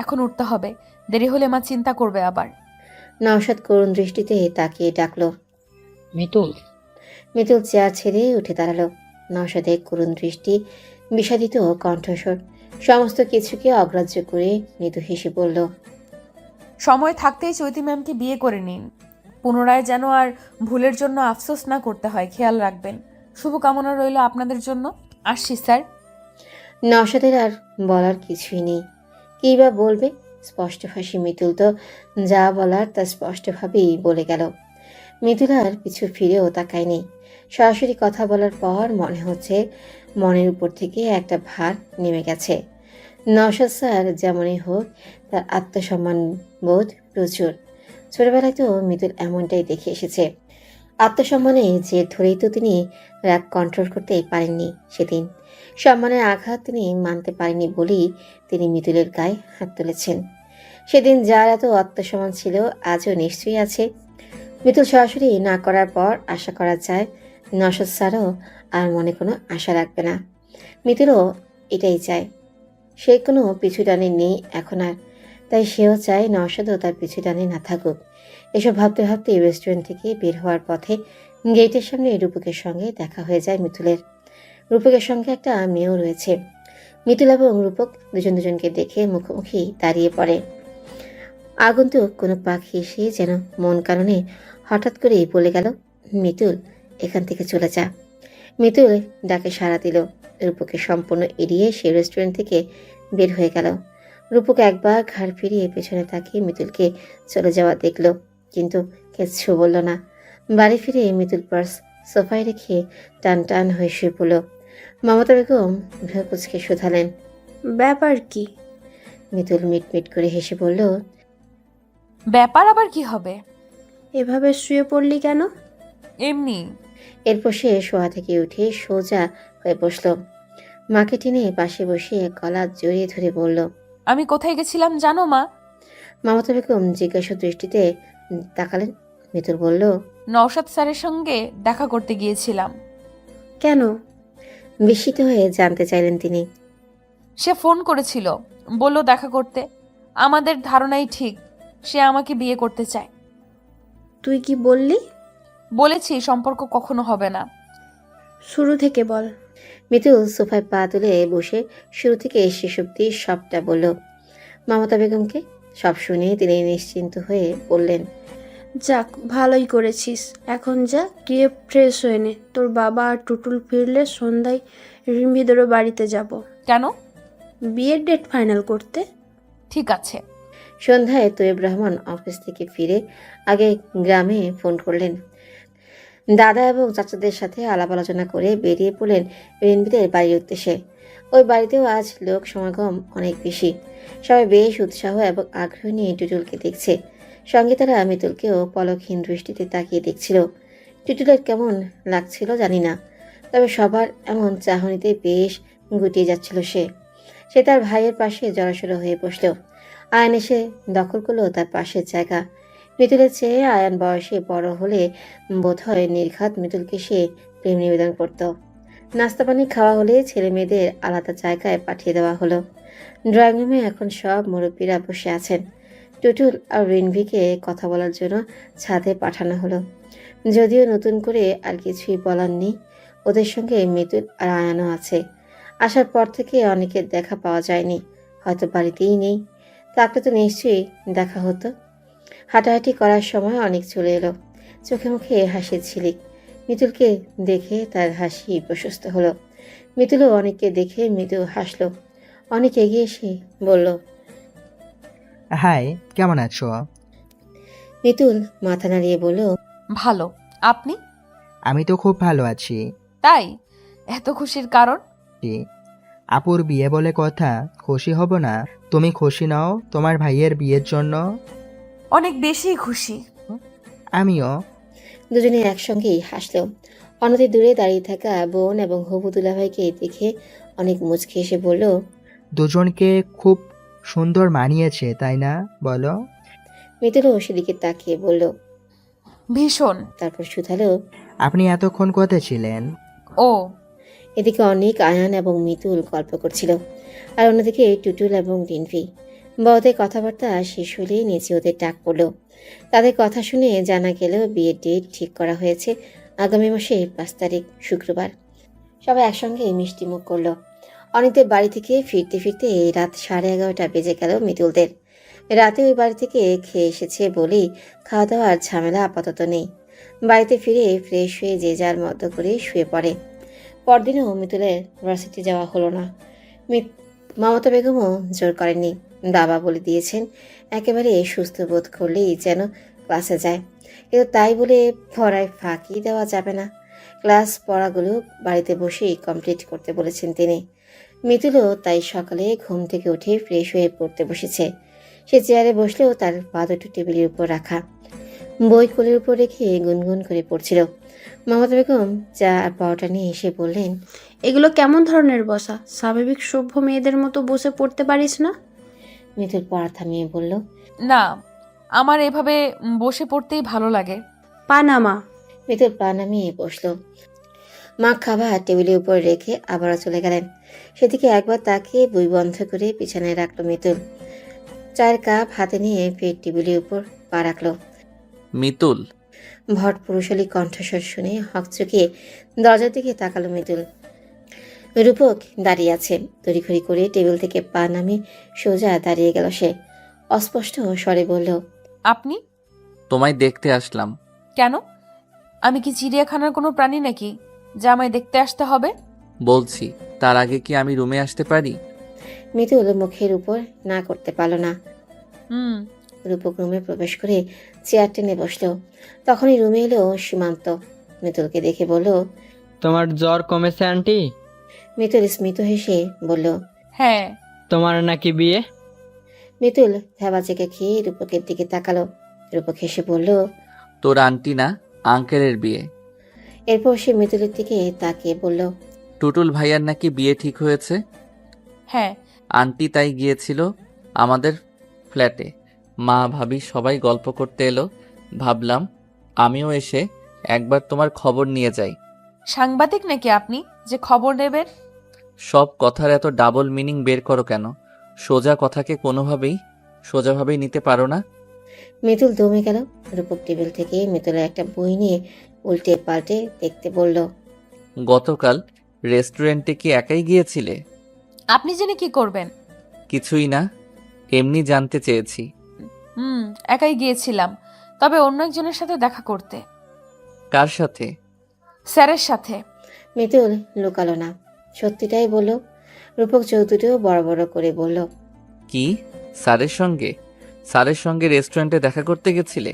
এখন উঠতে হবে, দেরি হলে মা চিন্তা করবে আবার। নওশাদ করুণ দৃষ্টিতে তাকিয়ে ডাকলো। মিতুল। মিতুল চেয়ার ছেড়ে উঠে দাঁড়ালো। নওশাদের করুণ দৃষ্টি, বিষাদিত কণ্ঠস্বর সমস্ত কিছুকে অগ্রাহ্য করে মৃদু হেসে বলল। সময় থাকতেই চৈতি ম্যামকে বিয়ে করে নিন। পুনরায় যেন আর ভুলের জন্য আফসোস না করতে হয়, খেয়াল রাখবেন। শুভকামনা রইল আপনাদের জন্য। আসছি স্যার। নওশাদের আর বলার কিছুই নেই। কী বা বলবে? স্পষ্টভাষী মিতুল তো যা বলার তা স্পষ্টভাবেই বলে গেল। মিতুল আর পিছু ফিরেও তাকায়নি। সরাসরি কথা বলার পর মনে হচ্ছে মনের উপর থেকে একটা ভার নেমে গেছে। নওশাদ স্যার যেমনই হোক, তার আত্মসম্মান বোধ প্রচুর। ছোটবেলায় তো মিতুল এমনটাই দেখে এসেছে। আত্মসম্মানে জের ধরেই তো তিনি রাগ কন্ট্রোল করতে পারেননি সেদিন। সম্মানের আঘাত তিনি মানতে পারেননি বলেই তিনি মিতুলের গায়ে হাত তুলেছেন। সেদিন যার এত আত্মসম্মান ছিল আজও নিশ্চয়ই আছে। মিতুল সরাসরি না করার পর আশা করা যায় নওশাদ স্যারও আর মনে কোনো আশা রাখবে না। মিতুলও এটাই চায়। সে কোনো পিছু টানে নেই এখন আর, তাই সেও চায় নওশাদও তার পিছু টানে না থাকুক। এসব ভাবতে ভাবতে রেস্টুরেন্ট থেকে বের হওয়ার পথে গেটের সামনে রূপকের সঙ্গে দেখা হয়ে যায় মিতুলের। রূপকের সঙ্গে একটা মেয়েও রয়েছে। মিতুল এবং রূপক দুজনকে দেখে মুখোমুখি দাঁড়িয়ে পড়ে। আগন্তুক কোনো পাখি এসে যেন মন কারণে হঠাৎ করেই বলে গেল, মিতুল, এখান থেকে চলে যা। মিতুল ডাকে সাড়া দিল। রূপকে সম্পূর্ণ এড়িয়ে সে রেস্টুরেন্ট থেকে বের হয়ে গেল। রূপক একবার ঘাড় ফিরিয়ে পেছনে তাকিয়ে মিতুলকে চলে যাওয়া দেখল, কিন্তু কিচ্ছু বলল না। বাড়ি ফিরে মিতুল পার্স সোফায় রেখে টান টান হয়ে শুয়ে পড়ল। মমতা বেগম ভ্রুকুচকে শুধালেন, ব্যাপার কি? মিতুল মিটমিট করে হেসে বলল, ব্যাপার আবার কি হবে? এভাবে শুয়ে পড়লি কেন? এমনি। এরপর সে শোয়া থেকে উঠে সোজা হয়ে বসল। মাকে টেনে পাশে বসিয়ে গলা জড়িয়ে ধরে বলল, আমি কোথায় গেছিলাম জানো মা? মমতা বেগম জিজ্ঞাসা দৃষ্টিতে তাকালেন। মিতুল বলল, নওশাদ স্যারের সঙ্গে দেখা করতে গিয়েছিলাম। কেন? বিস্মিত হয়ে জানতে চাইলেন তিনি। সে ফোন করেছিল, বলল দেখা করতে। আমাদের ধারণাই ঠিক, সে আমাকে বিয়ে করতে চায়। তুই কি বললি? বলেছি সম্পর্ক কখনো হবে না। শুরু থেকে বল। মিতুল সোফায় পা তুলে বসে শুরু থেকে শেষ অব্দি সবটা বলল মমতা বেগমকে। সব শুনে তিনি নিশ্চিন্ত হয়ে বললেন, যাক, ভালোই করেছিস। এখন যা, গিয়ে ফ্রেশ হয়ে নে। তোর বাবা আর টুটুল ফিরলে সন্ধ্যায় রিম্ভিদেরও বাড়িতে যাব। কেন? বিয়ের ডেট ফাইনাল করতে। ঠিক আছে। সন্ধ্যায় তৈয়ব রহমান অফিস থেকে ফিরে আগে গ্রামে ফোন করলেন। দাদা এবং চাচাদের সাথে আলাপ আলোচনা করে বেরিয়ে পড়লেন রিনভিদের বাড়ির উদ্দেশ্যে। ওই বাড়িতেও আজ লোক সমাগম অনেক বেশি। সবাই বেশ উৎসাহ এবং আগ্রহ নিয়ে টুটুলকে দেখছে। সঙ্গে তারা মিতুলকেও পলকহীন দৃষ্টিতে তাকিয়ে দেখছিল। টুটুলের কেমন লাগছিল জানি না, তবে সবার এমন চাহনিতে বেশ গুটিয়ে যাচ্ছিল সে তার ভাইয়ের পাশে জড়সড় হয়ে বসল। আয়ান এসে দখল করলো তার পাশের জায়গা। মিতুলের চেয়ে আয়ান বয়সে বড় হলে বোধহয় নির্ঘাত মিতুলকে সে প্রেম নিবেদন করত। নাস্তা পানি খাওয়া হলে ছেলে মেয়েদের আলাদা জায়গায় পাঠিয়ে দেওয়া হলো। ড্রয়িং রুমে এখন সব মুরব্বীরা বসে আছেন। টুটুল আর রিনভিকে কথা বলার জন্য ছাদে পাঠানো হলো। যদিও নতুন করে আর কিছুই বলার নেই, ওদের সঙ্গে মিতুল আর আয়ানও আছে। আসার পর থেকে অনেকের দেখা পাওয়া যায়নি, হয়তো বাড়িতেই নেই। তাকে তো নিশ্চয়ই দেখা হতো। হাঁটাহাঁটি করার সময় অনেক চলে এলো, চোখে মুখে হাসির ঝিলিক। মিতুলকে দেখে তার হাসি প্রশস্ত হলো। মিতুলও অনেককে দেখে মৃদু হাসলো। অনেক এগিয়ে এসে বলল, হাই, কেমন আছো? মিতুল মাথা নাড়িয়ে বলল, ভালো। আপনি? আমি তো খুব ভালো আছি। তাই? এত খুশির কারণ? কি? আপুর বিয়ে বলে কথা, খুশি হব না? তুমি খুশি নাও তোমার ভাইয়ের বিয়ের জন্য? অনেক বেশি খুশি। আমিও। দুজনে একসঙ্গেই হাসলো। অনতি দূরে দাঁড়িয়ে থাকা বোন এবং হবু দুলাভাইকে দেখে অনেক মুচকি এসে বলল, দুজনকে খুব সুন্দর মানিয়েছে তাই না, বলো? মিতুলও সেদিকে তাকিয়ে বলল, ভীষণ। তারপর শুধালো, আপনি এতক্ষণ কোথায় ছিলেন? ও। এদিকে অনেক আয়ান এবং মিতুল গল্প করছিল, আর অন্যদিকে টুটুল এবং রিনভি। বড়দের কথাবার্তা শেষ হলেই নিচে ওদের ডাক পড়ল। তাদের কথা শুনে জানা গেল বিয়ের ডেট ঠিক করা হয়েছে আগামী মাসে 5 তারিখ শুক্রবার। সবাই একসঙ্গে মিষ্টি মুখ করলো। অনেকদের বাড়ি থেকে ফিরতে ফিরতে রাত 11:30 বেজে গেল মিতুলদের। রাতে ওই বাড়ি থেকে খেয়ে এসেছে বলেই খাওয়া দাওয়ার ঝামেলা আপাতত নেই। বাড়িতে ফিরে ফ্রেশ হয়ে যে যার মতো করে শুয়ে পড়ে। পরদিনও মিতুলের ভার্সিটি যাওয়া হলো না। মমতা বেগমও জোর করেননি। বাবা বলে দিয়েছেন একেবারে সুস্থ বোধ করলেই যেন ক্লাসে যায়, কিন্তু তাই বলে পড়ায় ফাঁকি দেওয়া যাবে না। ক্লাস পড়াগুলো বাড়িতে বসেই কমপ্লিট করতে বলেছেন তিনি। মিতুলও তাই সকালে ঘুম থেকে উঠে ফ্রেশ হয়ে পড়তে বসেছে। সে চেয়ারে বসলেও তার পা দুটো টেবিলের উপর রাখা, বই কোলের উপর রেখে গুনগুন করে পড়ছিল। মমতা বেগম চা আর পাওয়াটা নিয়ে এসে বললেন, এগুলো কেমন ধরনের বসা? স্বাভাবিক সভ্য মেয়েদের মতো বসে পড়তে পারিস না? মিতুল পড়া থামিয়ে বলল, না, আমার এভাবে বসে পড়তেই ভালো লাগে। পানামা। মিতুল পা নামিয়ে বসলো। মা খাবার টেবিলের উপর রেখে আবারও চলে গেলেন। সেদিকে একবার তাকিয়ে বই বন্ধ করে বিছানায় রাখলো মিতুল। চায়ের কাপ হাতে নিয়ে ফের টেবিলের উপর পা রাখলো। মিতুল, ভট পুরুষালী কণ্ঠস্বর শুনে হকচকিয়ে দরজার দিকে তাকালো মিতুল। রূপক দাঁড়িয়ে আছে। তড়িঘড়ি করে টেবিল থেকে পা নামিয়ে সোজা দাঁড়িয়ে গেল সে। অস্পষ্ট স্বরে বলল, আপনি? তোমায় দেখতে আসলাম। কেন? আমি কি চিড়িয়াখানার কোনো প্রাণী নাকি যা আমায় দেখতে আসতে হবে? বলছি, তার আগে কি আমি রুমে আসতে পারি? মিতুল মুখের উপর না করতে পারল না। হুম। রূপক রুমে প্রবেশ করে চেয়ার টেনে বসলো। তখনই রুমে এলো সীমান্ত। মিতুলকে দেখে বলল, তোমার জ্বর কমেছে আন্টি? মিতুল স্মিত হেসে বলল, হ্যাঁ। তোমার নাকি বিয়ে? মিতুল ভেবা চেকে খেয়ে রূপকের দিকে তাকালো। রূপক হেসে বলল, তোর আন্টি না, আঙ্কেলের বিয়ে। এরপর সে মিতুলের দিকে তাকিয়ে বলল, টুটুল ভাইয়ার নাকি বিয়ে ঠিক হয়েছে। হ্যাঁ। আন্টি তাই গিয়েছিল আমাদের ফ্ল্যাটে। মা ভাবি সবাই গল্প করতে এলো, ভাবলাম আমিও এসে একবার তোমার খবর নিয়ে যাই। সাংবাদিক নাকি আপনি যে খবর নেবেন? সব কথার এত ডাবল মিনিং বের করো কেন? সোজা কথাকে কোনোভাবেই সোজাভাবেই নিতে পারো না? মিতুল দমে গেল। রূপক টেবিল থেকে মিতুলের একটা বই নিয়ে উল্টে পাল্টে দেখতে বলল, গতকাল রেস্টুরেন্টে কি একাই গিয়েছিলে? আপনি জেনে কি করবেন? কিছুই না, এমনি জানতে চেয়েছি। একাই গিয়েছিলাম, তবে অন্য একজনের সাথে দেখা করতে। কার সাথে? স্যারের সাথে। মিতুল লুকালো না, সত্যিটাই বলল। রূপক চৌধুরীও বড় বড় করে বলল, কি, স্যারের সঙ্গে? স্যারের সঙ্গে রেস্টুরেন্টে দেখা করতে গেছিলে?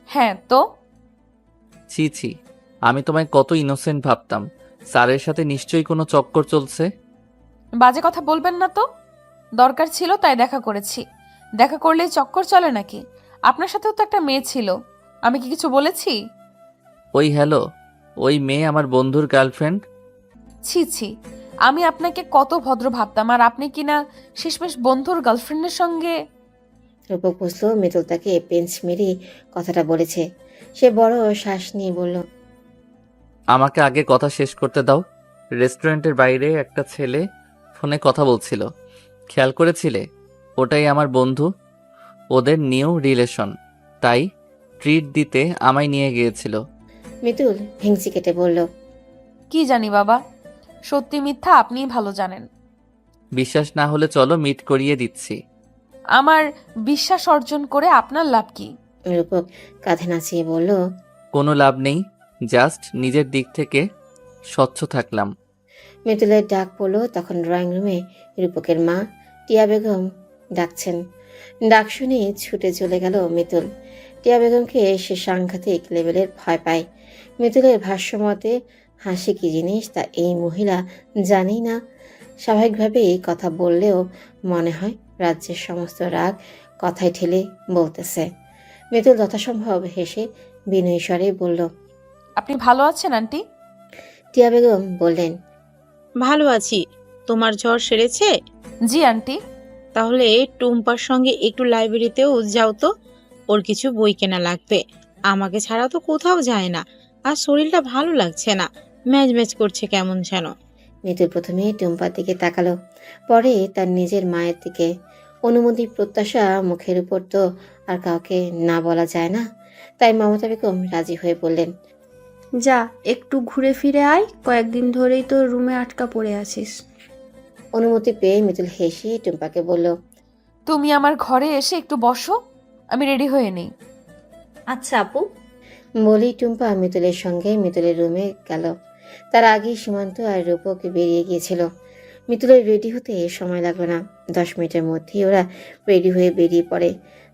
হ্যাঁ তো? ছি ছি, আমি তোমায় কত ইনোসেন্ট ভাবতাম। স্যারের সাথে নিশ্চয়ই কোনো চক্কর চলছে। বাজে কথা বলবেন না তো। দরকার ছিল তাই দেখা করেছি। দেখা করলেই চক্কর চলে নাকি? আপনার সাথেও তো একটা মেয়ে ছিল, আমি কি কিছু বলেছি? ওই হ্যালো, ওই মেয়ে আমার বন্ধুর গার্লফ্রেন্ড। ছি ছি, আমি আপনাকে কত ভদ্র ভাবতাম, আর আপনি কিনা শেষমেশ বন্ধুর গার্লফ্রেন্ডের সঙ্গে। রূপক বুঝলো মিতুল তাকে পেঞ্চ মেরে কথাটা বলেছে। সে বড় শ্বাস নিয়ে বলল, আমাকে আগে কথা শেষ করতে দাও। রেস্টুরেন্টের বাইরে একটা ছেলে ফোনে কথা বলছিল, খেয়াল করেছিলে? ওটাই আমার বন্ধু। ওদের নিউ রিলেশন, তাই ট্রিট দিতে আমায় নিয়ে গিয়েছিল। মিতুল ভেংচি কেটে বলল, কি জানি বাবা, সত্যি মিথ্যা আপনিই ভালো জানেন। বিশ্বাস না হলে চলো, মিট করিয়ে দিচ্ছি। আমার বিশ্বাস অর্জন করে আপনার লাভ কি? রূপক কাঁধে নাচিয়ে বলল, কোনো লাভ নেই, জাস্ট নিজের দিক থেকে স্বচ্ছ থাকলাম। মিতুলের ডাক পড়লো। তখন ড্রয়িং রুমে রূপকের মা টিয়া বেগম ডাকছেন। ডাক শুনে ছুটে চলে গেল মিতুল। টিয়া বেগমকে সে সাংঘাতিক লেভেলের ভয় পায়। মিতুলের ভাষ্যমতে হাসি কি জিনিস তা এই মহিলা জানেই না। স্বাভাবিকভাবেই কথা বললেও মনে হয় রাজ্যের সমস্ত রাগ কথায় ঠেলে বলতেছে। মিতুল যথাসম্ভব হেসে বিনয়ী স্বরে বলল, আপনি ভালো আছেন আন্টি? টিয়া বেগম বললেন, ভালো আছি। তোমার জ্বর সেরেছে? জি আন্টি। তাহলে টুম্পার সঙ্গে একটু লাইব্রেরিতেও যাও তো, ওর কিছু বই কেনা লাগবে। আমাকে ছাড়া তো কোথাও যায় না, আর শরীরটা ভালো লাগছে না, ম্যাজ ম্যাজ করছে কেমন যেন। মিতুল প্রথমে টুম্পার দিকে তাকালো, পরে তার নিজের মায়ের দিকে। অনুমতি প্রত্যাশা মুখের উপর তো আর কাউকে না বলা যায় না, তাই মমতা বেগম রাজি হয়ে বললেন, যা একটু ঘুরে ফিরে আয়, কয়েকদিন ধরেই তো রুমে আটকা পড়ে আছিস। অনুমতি পেয়ে মিতুল হেসে টুম্পাকে বলল, তুমি আমার ঘরে এসে একটু বসো, আমি রেডি হয়ে নেই। আচ্ছা আপু। বলেই টুম্পা মিতুলের সঙ্গে মিতুলের রুমে গেল। তার আগেই সীমান্ত আর রূপক বেরিয়ে গিয়েছিল। মিতুলের রেডি হতে সময় লাগলো না, 10 মিনিটের মধ্যেই ওরা রেডি হয়ে বেরিয়ে পড়ে।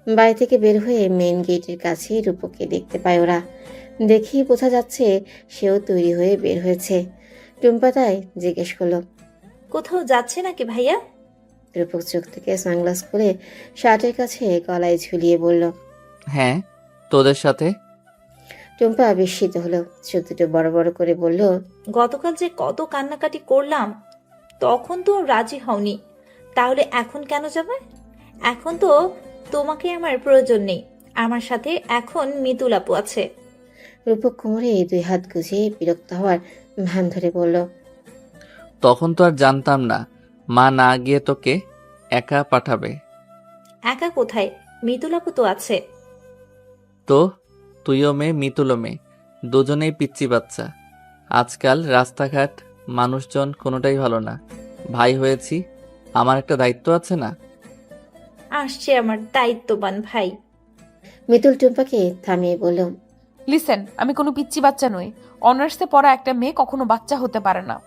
বাড়ি থেকে বের হয়ে মেইন গেটের কাছে রূপককে দেখতে পায় ওরা। দেখেই বোঝা যাচ্ছে সেও তৈরি হয়ে বের হয়েছে। টুম্পা তাই জিজ্ঞেস করলো, কোথাও যাচ্ছে নাকি ভাইয়া? রূপক চোখ থেকে সানগ্লাস খুলে শার্টের কাছে গলায় ঝুলিয়ে বলল। হ্যাঁ, তোদের সাথে। টুম্পা বিস্মিত হলো, চোখ দুটো বড় বড় করে বলল, গতকাল যে কত কান্নাকাটি করলাম, তখন তো রাজি হওনি, তাহলে এখন কেন যাবে? এখন তো তোমাকে আমার প্রয়োজন নেই, আমার সাথে এখন মিতুল আপু আছে। রূপক কোমরে 2 হাত গুজে বিরক্ত হওয়ার ভান ধরে বলল, তখন তো আর জানতাম না মা না গিয়ে তোকে একা পাঠাবে। একা কোথায়, মিতুল আপু তো আছে। তো তুইও মেয়ে, মিতুলও মেয়ে, দুজনেই পিচ্চি বাচ্চা। আজকাল রাস্তাঘাট মানুষজন কোনোটাই ভালো না। ভাই হয়েছি, আমার একটা দায়িত্ব আছে না? আসছে আমার দায়িত্ববান ভাই। মিতুল টুম্পাকে থামিয়ে বলল, লিসেন, আমি কোনো পিচ্চি বাচ্চা নই। অনার্সে পড়া একটা মেয়ে কখনো বাচ্চা হতে পারে না।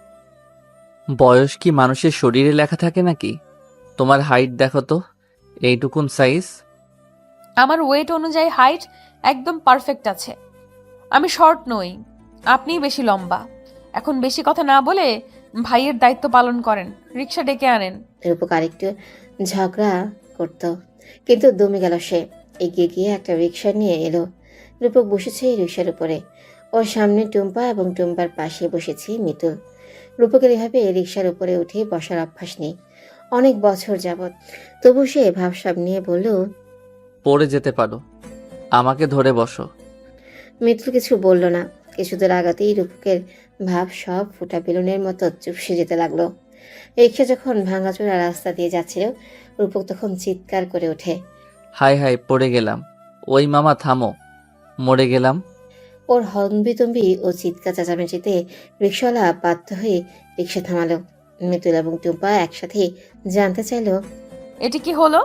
বয়স কি মানুষের শরীরে লেখা থাকে নাকি? তোমার হাইট দেখো তো, এইটুকুন সাইজ। আমার ওয়েট অনুযায়ী হাইট একদম পারফেক্ট আছে। আমি শর্ট নই, আপনিই বেশি লম্বা। এখন বেশি কথা না বলে ভাইয়ের দায়িত্ব পালন করেন, রিক্সা ডেকে আনেন। রূপক আরেকটু ঝগড়া করত, কিন্তু দমে গেল সে। এগিয়ে গিয়ে একটা রিক্সা নিয়ে এলো। রূপক বসেছে এই রিক্সার উপরে, ওর সামনে টুম্পা এবং টুম্পার পাশে বসেছে মিতুল। রূপকের এভাবে রিক্সার উপরে উঠে বসার অভ্যাস নেই অনেক বছর যাবৎ, তবু সে ভাবসাব নিয়ে বলল, পড়ে যেতে পারো, আমাকে ধরে বসো। মিতুল কিছু বলল না। কিছুদূর আগাতেই রূপকের ভাব সব ফুটা বেলুনের মতো চুপসে যেতে লাগলো। রিক্সা যখন ভাঙাচোরা রাস্তা দিয়ে যাচ্ছিল, রূপক তখন চিৎকার করে ওঠে, হাই হাই, পড়ে গেলাম। ওই মামা থামো, মরে গেলাম। ওর হম্বিতম্বি ও চিৎকার চেঁচামেচিতে রিক্সাওয়ালা বাধ্য হয়ে রিক্সা থামালো। মিতুল এবং টুম্পা একসাথে জানতে চাইল। এটি কি হলো?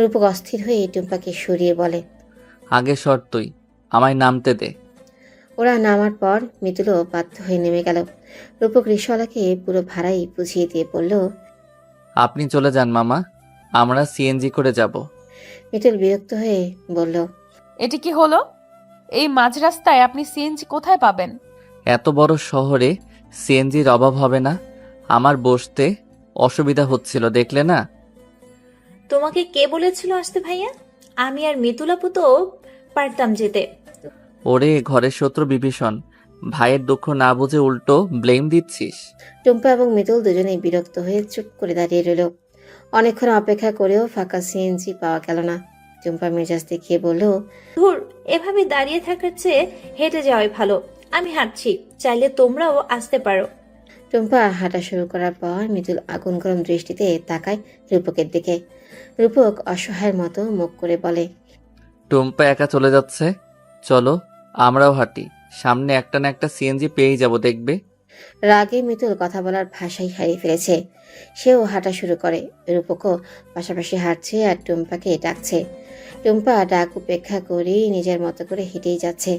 রূপক অস্থির হয়ে টুম্পাকে সরিয়ে বলে, আগে সর তুই, আমায় নামতে দে। ওরা নামার পর মিতুলও বাধ্য হয়ে নেমে গেল। রূপক রিক্সাওয়ালাকে পুরো ভাড়াই বুঝিয়ে দিয়ে বলল, আপনি চলে যান মামা, আমরা সিএনজি করে যাব। মিতুল বিরক্ত হয়ে বলল, এটি কি হলো? এই মাঝ রাস্তায় আপনি সিএনজি কোথায় পাবেন? এত বড় শহরে সিএনজির অভাব হবে না? আমার বসতে অসুবিধা হচ্ছিল, দেখলে না? তোমাকে কে বলেছিল আসতে ভাইয়া? আমি আর মিতুল আপু তো পারতাম যেতে। ওরে ঘরের শত্রু বিভীষণ, ভাইয়ের দুঃখ না বুঝে উল্টো ব্লেম দিচ্ছিস। টুম্পা এবং মিতুল দুজনেই বিরক্ত হয়ে চুপ করে দাঁড়িয়ে রইল। অনেকক্ষণ অপেক্ষা করেও ফাঁকা সিএনজি পাওয়া গেল না। টুম্পা মেজাজ দেখিয়ে বলল, ধুর, এভাবে দাঁড়িয়ে থাকার চেয়ে হেঁটে যাওয়াই ভালো। আমি হাঁটছি, চাইলে তোমরাও আসতে পারো। টুম্পা হাঁটা শুরু করার পর মিতুল আগুন গরম দৃষ্টিতে তাকায় রূপকের দিকে। রূপক অসহায়ের মতো মুখ করে বলে, টুম্পা একা চলে যাচ্ছে, চলো আমরাও হাঁটি, সামনে একটা না একটা সিএনজি পেয়েই যাব, দেখবে। রাগে মিতুল কথা বলার ভাষাই হারিয়ে ফেলেছে। সেও হাঁটা শুরু করে। রূপকও পাশাপাশি হাঁটছে আর টুম্পাকে ডাকছে। টুম্পা ডাক উপেক্ষা করেই নিজের মতো করে হেঁটেই যাচ্ছে।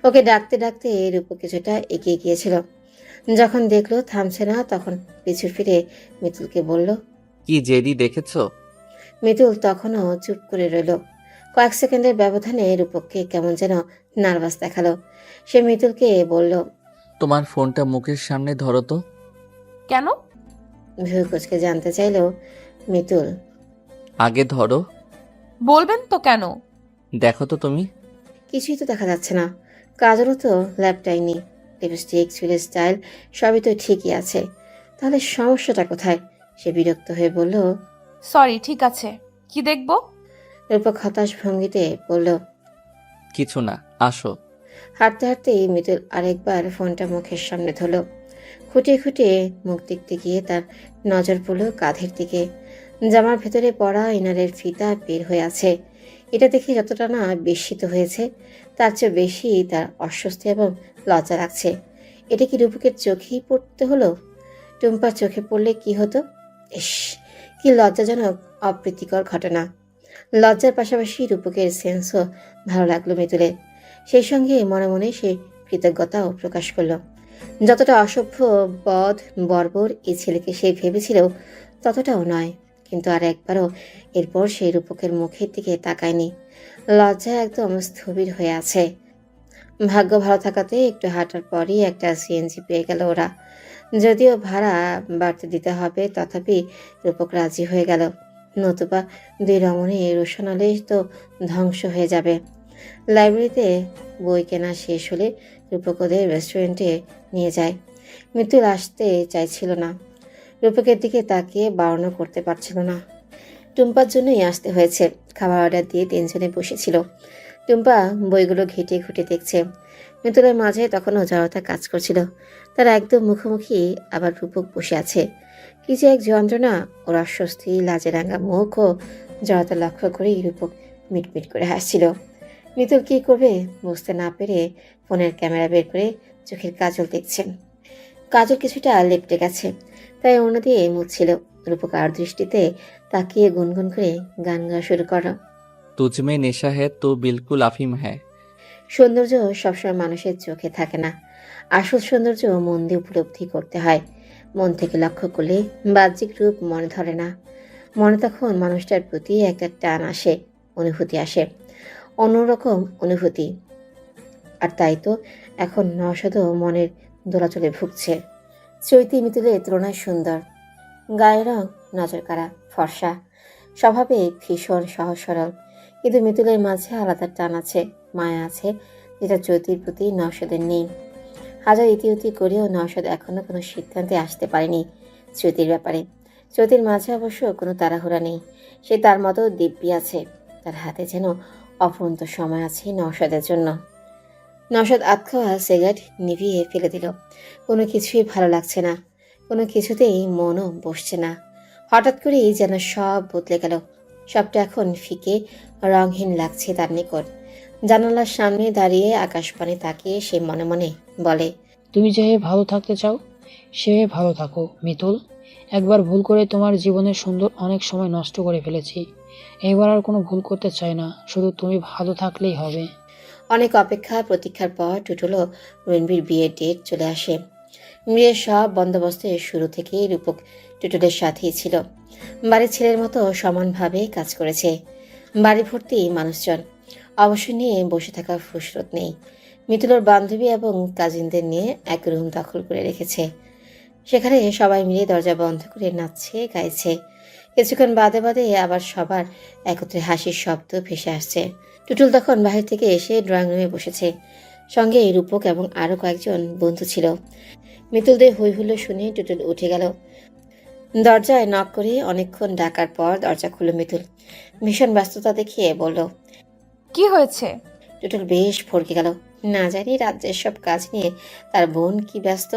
ওকে ডাকতে ডাকতে রূপক কিছুটা এগিয়ে গিয়েছিল। যখন দেখলো থামছে না, তখন পিছু ফিরে মিতুলকে বলল, কি জেডি দেখেছো? মিতুল তখনও চুপ করে রইল। কয়েক সেকেন্ডের ব্যবধানে রূপককে কেমন যেন নার্ভাস দেখালো। সে মিতুলকে বলল, তোমার ফোনটা মুখের সামনে ধরো তো। কেন? ভেউ কুচকে জানতে চাইল মিতুল। আগে ধরো। বলবেন তো কেন? দেখো তো তুমি। কিছুই তো দেখা যাচ্ছে না। কাজলও তো ল্যাপটাই নেই। লিপস্টিক, চুলের স্টাইল সবই তো ঠিকই আছে, তাহলে সমস্যাটা কোথায়? সে বিরক্ত হয়ে বলল, সরি, ঠিক আছে। কি দেখবো? রূপক হতাশ ভঙ্গিতে বলল, কিছু না, আসো। হাঁটতে হাঁটতেই মিতুল আরেকবার ফোনটা মুখের সামনে ধরল। খুঁটিয়ে খুঁটিয়ে মুখ দেখতে গিয়ে তার নজর পড়ল কাঁধের দিকে। জামার ভেতরে পড়া ইনারের ফিতা বের হয়ে আছে। এটা দেখে যতটা না বিস্মিত হয়েছে, তার চেয়ে বেশি তার অস্বস্তি এবং লজ্জা লাগছে। এটা কি রূপকের চোখেই পড়তে হলো? টুম্পার চোখে পড়লে কি হতো? ইস, কি লজ্জাজনক অপ্রীতিকর ঘটনা। লজ্জার পাশাপাশি রূপকের সেন্সও ভালো লাগলো মিতুলের। সেই সঙ্গে মনে মনে সে কৃতজ্ঞতাও প্রকাশ করল। যতটা অসভ্য, বদ, বর্বর এই ছেলেকে সে ভেবেছিল ততটাও নয়। কিন্তু আর একবারও এরপর সেই রূপকের মুখের দিকে তাকায়নি। লজ্জায় একদম স্থবির হয়ে আছে। ভাগ্য ভালো থাকাতে একটু হাঁটার পরই একটা সিএনজি পেয়ে গেল ওরা। যদিও ভাড়া বাড়তে দিতে হবে, তথাপি রূপক রাজি হয়ে গেল। নতুবা দুই রমণী রোশনালেই তো ধ্বংস হয়ে যাবে। লাইব্রেরিতে বই কেনা শেষ হলে রূপক ওদের রেস্টুরেন্টে নিয়ে যায়। মিতুল আসতে চাইছিল না, রূপকের দিকে তাকিয়ে বারণও করতে পারছিল না। টুম্পার জন্যই আসতে হয়েছে। খাবার অর্ডার দিয়ে তিনজনে বসেছিল। টুম্পা বইগুলো ঘেটে ঘুটে দেখছে। মিতুলের মাঝে তখনও জড়তা কাজ করছিল। তারা একদম মুখোমুখি, আবার রূপক বসে আছে। কি যে এক যন্ত্রণা! ওর অস্বস্তি, লাজে রাঙা মুখ ও জড়তা লক্ষ্য করেই রূপক মিটমিট করে হাসছিল। মিতুল কি করবে বুঝতে না পেরে ফোনের ক্যামেরা বের করে চোখের কাজল দেখছেন। কাজল কিছুটা লেপটে গেছে, তাই অন্য দিয়ে মুছছিল। রূপক আর দৃষ্টিতে তাকিয়ে গুনগুন করে গান গাওয়া শুরু করো। तुझ में नेशा है तो बिल्कुल अफीम है। সৌন্দর্য সবসময় মানুষের চোখে থাকে না। আসল সৌন্দর্য মন দিয়ে উপলব্ধি করতে হয়। মন থেকে লক্ষ্য করলে বাহ্যিক রূপ মনে ধরে না। মনে তখন মানুষটার প্রতি একটা টান আসে, অনুভূতি আসে, অন্যরকম অনুভূতি। আর তাই তো এখন নওশাদও মনের দোলাচলে ভুগছে। চৈতি মিতুলের তুলনায় সুন্দর। গায়ের রং নজর কাড়া, ফর্সা, স্বভাবে ভীষণ সহজ সরল। কিন্তু মিতুলের মাঝে আলাদা টান আছে, মায়া আছে, যেটা চৈতির প্রতি নওশাদের নেই। হাজার ইতিউতি করেও নওশাদ এখনো কোনো সিদ্ধান্তে আসতে পারেনি চৈতির ব্যাপারে। চৈতির মাঝে অবশ্য কোনো তাড়াহুড়া নেই। সে তার মতো দিব্যি আছে। তার হাতে যেন অফুরন্ত সময় আছে নওশাদের জন্য। নওশাদ আতখাওয়া সিগারেট নিভিয়ে ফেলে দিল। কোনো কিছুই ভালো লাগছে না, কোনো কিছুতেই মনও বসছে না। হঠাৎ করেই যেন সব বদলে গেল। সবটা এখন ফিকে, রংহীন লাগছে তার নিকট। জানালার সামনে দাঁড়িয়ে আকাশপানে তাকিয়ে সে মনে মনে বলে, তুমি যেভাবে ভালো থাকতে চাও সেভাবে ভালো থাকো মিতুল। একবার ভুল করে তোমার জীবনের সুন্দর অনেক সময় নষ্ট করে ফেলেছি। এবার আর কোনো ভুল করতে চাই না, শুধু তুমি ভালো থাকলেই হবে। অনেক অপেক্ষা প্রতীক্ষার পর টুটুল ও রণবীর বিয়ের ডেট চলে আসে। বিয়ের সব বন্দোবস্তের শুরু থেকেই রূপক টুটুলের সাথেই ছিল। বাড়ির ছেলের মতো সমানভাবে কাজ করেছে। বাড়ি ভর্তি মানুষজন, অবসর নিয়ে বসে থাকার ফুসরত নেই। মিতুলের বান্ধবী এবং কাজিনদের নিয়ে এক রুম দখল করে রেখেছে। সেখানে সবাই মিলে দরজা বন্ধ করে নাচছে, গাইছে। কিছুক্ষণ বাদে বাদে আবার সবার একত্রে হাসির শব্দ ভেসে আসছে। টুটুল তখন বাহির থেকে এসে ড্রয়িং রুমে বসেছে। সঙ্গে রূপক এবং আরও কয়েকজন বন্ধু ছিল। মিতুলদের হই হুল্লো শুনে টুটুল উঠে গেল। দরজায় নক করে অনেকক্ষণ ডাকার পর দরজা খুলল মিতুল। ভীষণ ব্যস্ততা দেখিয়ে বলল, কি হয়েছে? টুটুল বেশ ভরকে গেল। না জানি রাজ্যের সব কাজ নিয়ে তার বোন কি ব্যস্ত।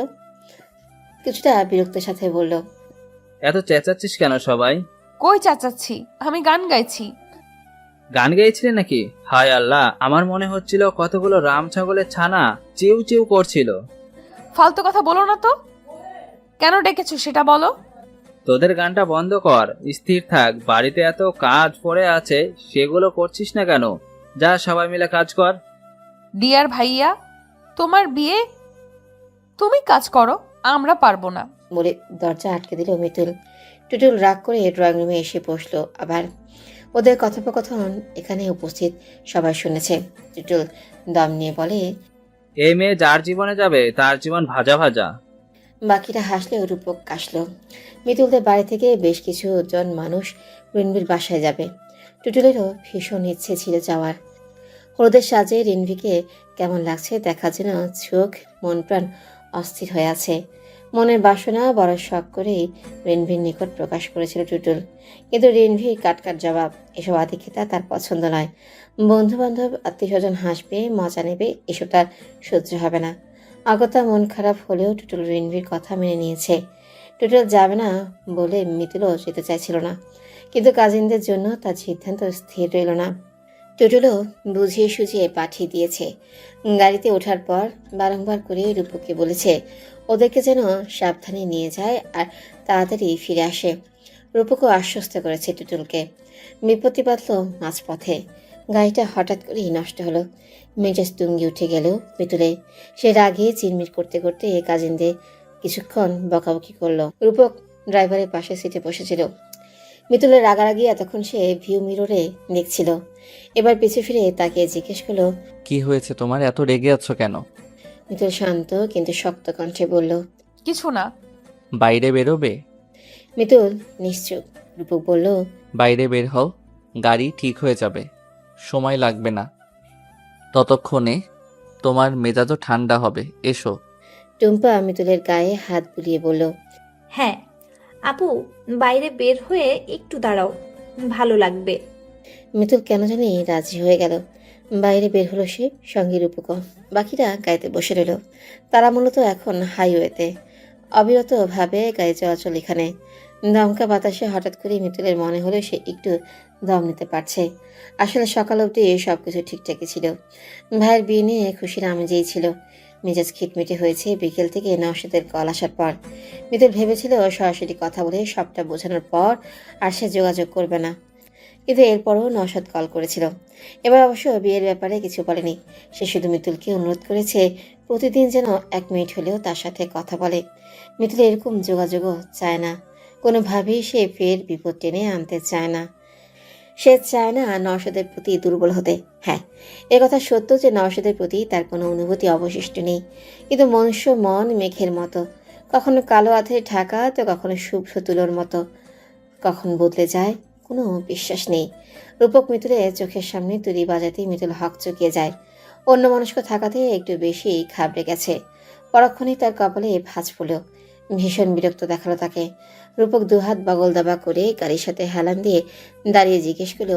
কিছুটা বিরক্তের সাথে বলল, এত চেঁচাচ্ছিস কেন সবাই? কই চাচাচ্ছি, আমি গান গাইছি। গান গেয়েছিলে নাকি? হায় আল্লাহ, আমার মনে হচ্ছিল কতগুলো রাম ছাগলের ছানা চিউ চিউ করছিল। ফালতু কথা বলো না তো। কেন ডেকেছো সেটা বলো। তোদের গানটা বন্ধ কর, স্থির থাক। বাড়িতে এত কাজ পড়ে আছে, সেগুলো করছিস না কেন? যা সবাই মিলে কাজ কর। ডিয়ার ভাইয়া, তোমার বিয়ে, তুমি কাজ করো, আমরা পারবো না। বলে দরজা আটকে দিল মিতুল। টুটুল রাগ করে ড্রয়িং রুমে এসে বসলো। আবার ওদের কথোপকথন এখানে উপস্থিত সবাই শুনেছে। টুটুল দম নিয়ে বলে, এই মেয়ে যার জীবনে যাবে তার জীবন ভাজা ভাজা। বাকিরা হাসলেও রূপক কাশলো। মিতুলদের বাড়ি থেকে বেশ কিছু জন মানুষ রিনভির বাসায় যাবে। টুটুলেরও ভীষণ ইচ্ছে ছিল যাওয়ার। হলুদের সাজে রিনভিকে কেমন লাগছে দেখার জন্য চোখ মন প্রাণ অস্থির হয়ে আছে। মনের বাসনা বড় শখ করেই রিনভির নিকট প্রকাশ করেছিল টুটুল। কিন্তু রিনভির কাটকাট জবাব, এসব আদিক্ষেতা তার পছন্দ নয়। বন্ধু বান্ধব আত্মীয় স্বজন হাসবে, মজা নেবে, এসব তার সহ্য হবে না। আগতা মন খারাপ হলেও টুটুল রিনভির কথা মেনে নিয়েছে। টুটুল যাবে না বলে মিতুলও যেতে চাইছিল না, কিন্তু কাজিনদের জন্য তার সিদ্ধান্ত স্থির রইল না। টুটুলও বুঝিয়ে সুঝিয়ে পাঠিয়ে দিয়েছে। গাড়িতে ওঠার পর বারংবার করে রূপককে বলেছে ওদেরকে যেন সাবধানে নিয়ে যায় আর তাড়াতাড়ি ফিরে আসে। রূপকও আশ্বস্ত করেছে টুটুলকে। বিপত্তি বাঁধল মাঝপথে। গাড়িটা হঠাৎ করেই নষ্ট হলো। মেজাজ তুঙ্গি উঠে গেল মিতুলে। সে রাগে চিরমির করতে করতে কাজিনদের কিছুক্ষণ বকাবকি করলো। রূপক ড্রাইভারের পাশে সিটে বসেছিল। মিতুলের রাগারাগি এতক্ষণ সে ভিউ মিররে দেখছিল। এবার পিছু ফিরে তাকে জিজ্ঞেস করলো, কি হয়েছে তোমার, এত রেগে আছো কেন? মিতুল শান্ত কিন্তু শক্ত কণ্ঠে বলল, কিছু না। বাইরে বেরোবে? মিতুল নিশ্চুপ। রূপক বলল, বাইরে বের হও, গাড়ি ঠিক হয়ে যাবে, সময় লাগবে না। ততক্ষণে তোমার মেজাজও ঠান্ডা হবে, এসো। টুম্পা মিতুলের গায়ে হাত বুলিয়ে বলল, হ্যাঁ আপু, বাইরে বের হয়ে একটু দাঁড়াও, ভালো লাগবে। মিতুল কেন জানি রাজি হয়ে গেল। বাইরে বের হলো সে, সঙ্গে রূপক। বাকিরা গাড়িতে বসে রইল। তারা মূলত এখন হাইওয়েতে। অবিরতভাবে গাড়ি চলাচল এখানে। দমকা বাতাসে হঠাৎ করে মিতুলের মনে হলো সে একটু দম নিতে পারছে। আসলে সকাল অবধি সবকিছু ঠিকঠাকই ছিল। ভাইয়ের বিয়ে নিয়ে খুশির আমেজেই ছিল। মেজাজ খিটমিটে হয়েছে বিকেল থেকে নওশাদের কল আসার পর। মিতুল ভেবেছিল সরাসরি কথা বলে সবটা বোঝানোর পর আর সে যোগাযোগ করবে না, কিন্তু এরপরও নওশাদ কল করেছিল। এবার অবশ্য বিয়ের ব্যাপারে কিছু বলেনি। সে শুধু মিতুলকে অনুরোধ করেছে প্রতিদিন যেন 1 মিনিট হলেও তার সাথে কথা বলে। মিতুল এরকম যোগাযোগও চায় না। কোনোভাবেই সে ফের বিপদ টেনে আনতে চায় না। সে চায় না নওশাদের প্রতি দুর্বল হতে। হ্যাঁ, কথা সত্য যে নওশাদের প্রতি তার কোনো অনুভূতি অবশিষ্ট নেই, কিন্তু মনুষ্য মন মেঘের মতো, কখনো কালো আধে ঢাকা তো কখনো শুভ্র তুলোর মতো, কখন বদলে যায় কোনো বিশ্বাস নেই। রূপক মিতুলের চোখের সামনে তুলি বাজাতেই মিতুল হক চুকিয়ে যায়। অন্য মানুষকে থাকাতে একটু বেশি ঘাবড়ে গেছে। পরক্ষণেই তার কপালে ভাঁজ পড়ল। ভীষণ বিরক্ত দেখালো তাকে। রূপক দুহাত বাগল দাবা করে গাড়ির সাথে হেলান দিয়ে দাঁড়িয়ে জিজ্ঞেস করল,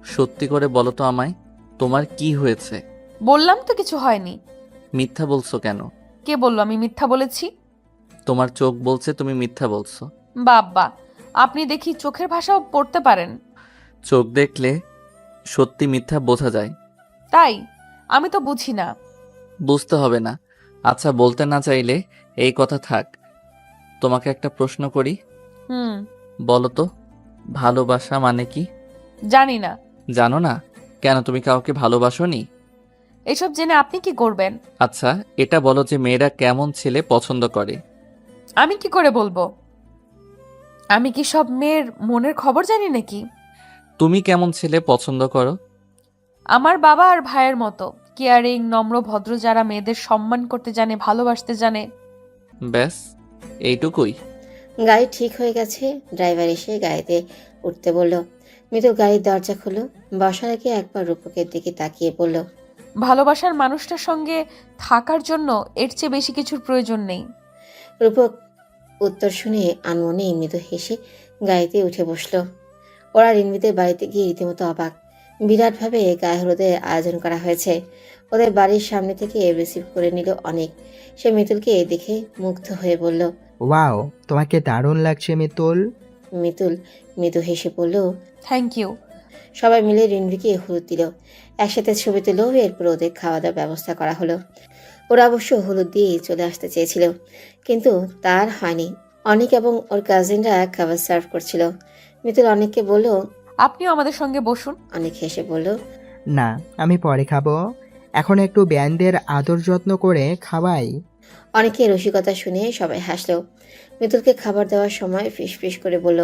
সত্যি করে বলো তো আমায়, তোমার কি হয়েছে? বললাম তো কিছু হয়নি। মিথ্যা বলছো কেন? কে বললো আমি মিথ্যা বলেছি? তোমার চোখ বলছে তুমি মিথ্যা বলছো। বাবা, আপনি দেখি চোখের ভাষাও পড়তে পারেন। চোখ দেখলে সত্যি মিথ্যা বোঝা যায়। তাই? আমি তো বুঝি না। বুঝতে হবে না। আচ্ছা, বলতে না চাইলে এই কথা থাক। তোমাকে একটা প্রশ্ন করি, হুম। বলো তো, ভালোবাসা মানে কি? জানি না। জানো না? কেন, তুমি কাউকে ভালোবাসোনি? এসব জেনে আপনি কি করবেন? আচ্ছা, এটা বলো যে মেয়েরা কেমন ছেলে পছন্দ করে। আমি কি করে বলবো? আমি কি সব মেয়ের মনের খবর জানি নাকি? তুমি কেমন ছেলে পছন্দ করো? আমার বাবা আর ভাইয়ের মতো কেয়ারিং, নম্র, ভদ্র, যারা মেয়েদের সম্মান করতে জানে, ভালোবাসতে জানে। ব্যাস এইটুকুই? গাড়ি ঠিক হয়ে গেছে। ড্রাইভার এসে গাড়িতে উঠতে বলল। মিতুল গাড়ির দরজা খুলল। বসার আগে একবার রূপকের দিকে তাকিয়ে বলল, ভালোবাসার মানুষটার সঙ্গে থাকার জন্য এর চেয়ে বেশি কিছুর প্রয়োজন নেই। রূপক উত্তর শুনে আনমনে মৃদু হেসে গাড়িতে উঠে বসল। ওরা রিনভিদের বাড়িতে গিয়ে রীতিমতো অবাক। বিরাটভাবে গায়ে হলুদের আয়োজন করা হয়েছে। ওদের বাড়ির সামনে থেকে রিসিভ করে নিল অনেক। সে মিতুলকে দেখে মুগ্ধ হয়ে বলল, ওয়াও, তোমাকে দারুণ লাগছে মিতুল। মিতুল মৃদু হেসে বলল, থ্যাংক ইউ। সবাই মিলে রিনভিকে হলুদ দিল। একসাথে ছবি তুলো। এরপর ওদের খাওয়া দাওয়ার ব্যবস্থা করা হলো। ওরা অবশ্য হলুদ দিয়ে চলে আসতে চেয়েছিল, কিন্তু তার হয়নি। অনেক এবং ওর কাজিনরা খাবার সার্ভ করছিল। মিতুল অনেককে বলল, আপনিও আমাদের সঙ্গে বসুন। অনেক হেসে বলল, না, আমি পরে খাবো, এখন একটু ব্যান্ডের আদর যত্ন করে খাওয়াই। অনেকে রসিকতা শুনে সবাই হাসলো। মিতুলকে খাবার দেওয়ার সময় ফিস ফিস করে বলল,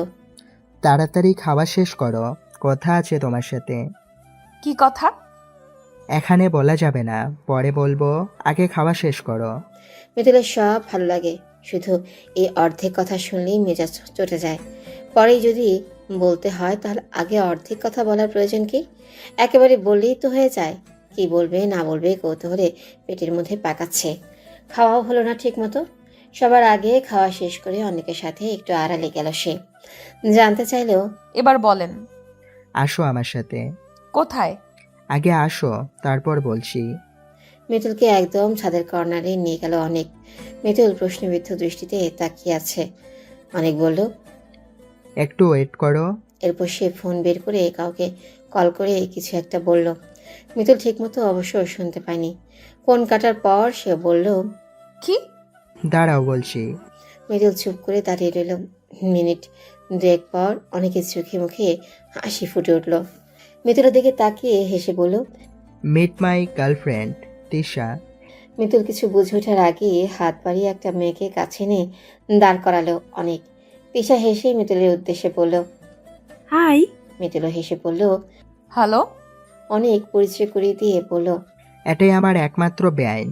তাড়াতাড়ি খাওয়া শেষ করো, কথা আছে তোমার সাথে। কি কথা? এখানে বলা যাবে না, পরে বলবো, আগে খাওয়া শেষ করো। মিতুলের সব ভালো লাগে, শুধু এই অর্ধেক কথা শুনলেই মেজাজ চটে যায়। পরেই যদি বলতে হয় তাহলে আগে অর্ধেক কথা বলার প্রয়োজন কি? একেবারে বললেই তো হয়ে যায়। কি বলবে না বলবে কৌতূহলে পেটের মধ্যে পাকাচ্ছে। খাওয়াও হলো না ঠিক মতো। সবার আগে খাওয়া শেষ করে অনেকের সাথে একটু আড়ালে গেল সে। জানতে চাইলেও, এবার বলেন। আসো আমার সাথে। কোথায়? আগে আসো, তারপর বলছি। মিতুলকে একদম ছাদের কর্নারে নিয়ে গেল অনেক। মিতুল প্রশ্নবিদ্ধ দৃষ্টিতে তাকিয়ে আছে। অনেক বলল, একটু ওয়েট করো। এরপর সে ফোন বের করে কাউকে কল করে কিছু একটা বলল। মিতুল ঠিকমতো অবশ্য শুনতে পায়নি। ফোন কাটার পর সে বলল, কি? দাঁড়াও বলছি। মিতুল চুপ করে দাঁড়িয়ে রইল। মিনিট 2 পর অনেকের চোখে মুখে হাসি ফুটে উঠল। মিতুলের দিকে তাকিয়ে হেসে বলল, meet my girlfriend Tisha. Mitul কিছু বুঝে ওঠার আগে হাত বাড়িয়ে একটা মেয়েকে কাছে নিয়ে দাঁড় করালো অনেক। তিশা হেসে মিতুলের উদ্দেশ্যে বলল, হাই। মিতুলও হেসে বলল। হ্যালো। অনেক পরিচয় করিয়ে দিয়ে বলল, এটাই আমার একমাত্র বেআইন,